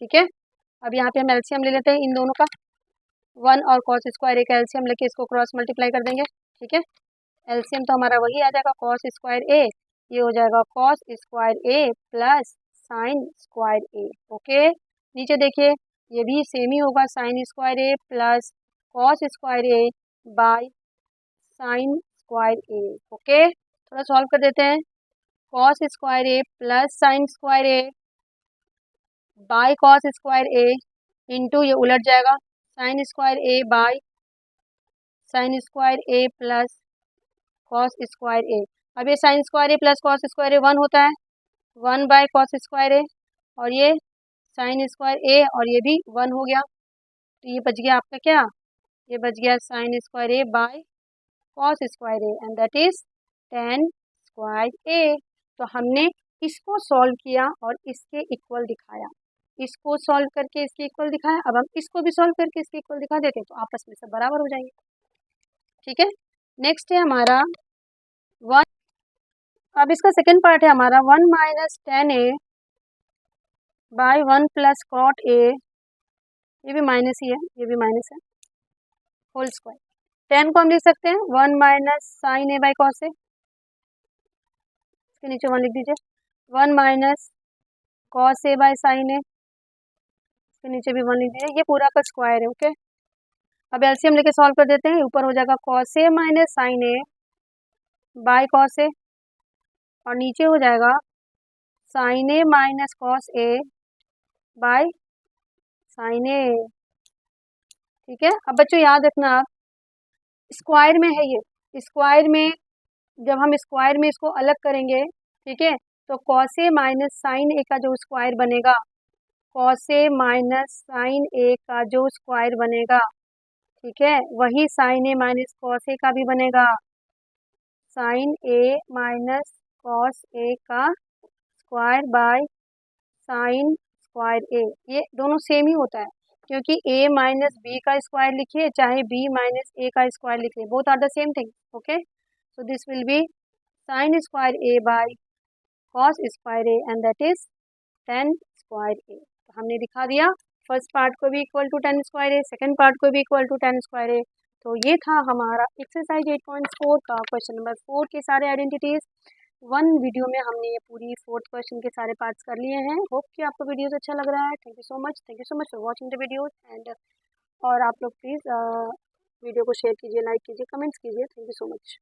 ठीक है। अब यहाँ पे हम एलसीएम ले लेते हैं इन दोनों का, 1 और कॉस स्क्वायर ए का एलसीएम लेके इसको क्रॉस मल्टीप्लाई कर देंगे, ठीक है। एलसीएम तो हमारा वही आ जाएगा कॉस स्क्वायर ए, ये हो जाएगा cos square A plus sine square A, okay. नीचे देखिए ये भी सेम ही होगा, sine square A plus cos square A by sine square A, okay. थोड़ा सॉल्व कर देते हैं, cos square A plus sine square A by cos square A into ये उलट जाएगा sine square A by sine square A plus cos square A. अब ये साइन स्क्वायर ए प्लस कॉस स्क्वायर ए 1 होता है, 1 बाय कॉस स्क्वायर ए, और ये साइन स्क्वायर ए और ये भी 1 हो गया, तो ये बच गया आपका क्या, ये बच गया sine square A by cos square A, and that is tan square A. तो हमने इसको सॉल्व किया और इसके इक्वल दिखाया, इसको सॉल्व करके इसके इक्वल दिखाया, अब हम इसको भी सॉल्व करके इसके इक्वल दिखा देते हैं, तो आपस में सब बराबर हो जाएंगे, ठीक है। नेक्स्ट है हमारा 1, अब इसका सेकेंड पार्ट है हमारा 1 minus tan A by 1 plus cot A ये भी माइनस ही है, ये भी माइनस है, होल स्क्वायर। टेन को हम लिख सकते हैं 1 minus sine A by cos A, इसके नीचे 1 लिख दीजिए, 1 minus cos A by sine A, इसके नीचे भी 1 लिख दीजिए, ये पूरा का स्क्वायर है। ओके, अब एलसीएम लेके सॉल्व कर देते हैं, ऊपर हो जाएगा cos A minus sine A by cos ए, और नीचे हो जाएगा sine A minus cos A by sine A. ठीक है, अब बच्चों याद रखना, आप स्क्वायर में है ये, स्क्वायर में जब हम स्क्वायर में इसको अलग करेंगे, ठीक है, तो cos A minus sine A का जो स्क्वायर बनेगा, cos A minus sine A का जो स्क्वायर बनेगा, ठीक है, वही sine A minus cos A का भी बनेगा, sine A minus cos A का square by sine square A, ये दोनों सेम ही होता है, क्योंकि a माइनस बी का स्क्वायर लिखिए चाहे b माइनस ए का स्क्वायर लिखिए, both are the same thing. Okay, so this will be sine square A by cos square A and that is tan square A. तो हमने दिखा दिया, फर्स्ट पार्ट को भी equal to tan square A, second part को भी equal to tan square A. तो ये था हमारा एक्सरसाइज 8.4 का क्वेश्चन नंबर 4 के सारे आइडेंटिटीज। वन वीडियो में हमने ये पूरी फोर्थ क्वेश्चन के सारे पार्ट्स कर लिए हैं। होप कि आपको वीडियोस अच्छा लग रहा है। Thank you so much, thank you so much for watching the videos and और आप लोग प्लीज़ वीडियो को शेयर कीजिए, लाइक कीजिए, कमेंट्स कीजिए। Thank you so much.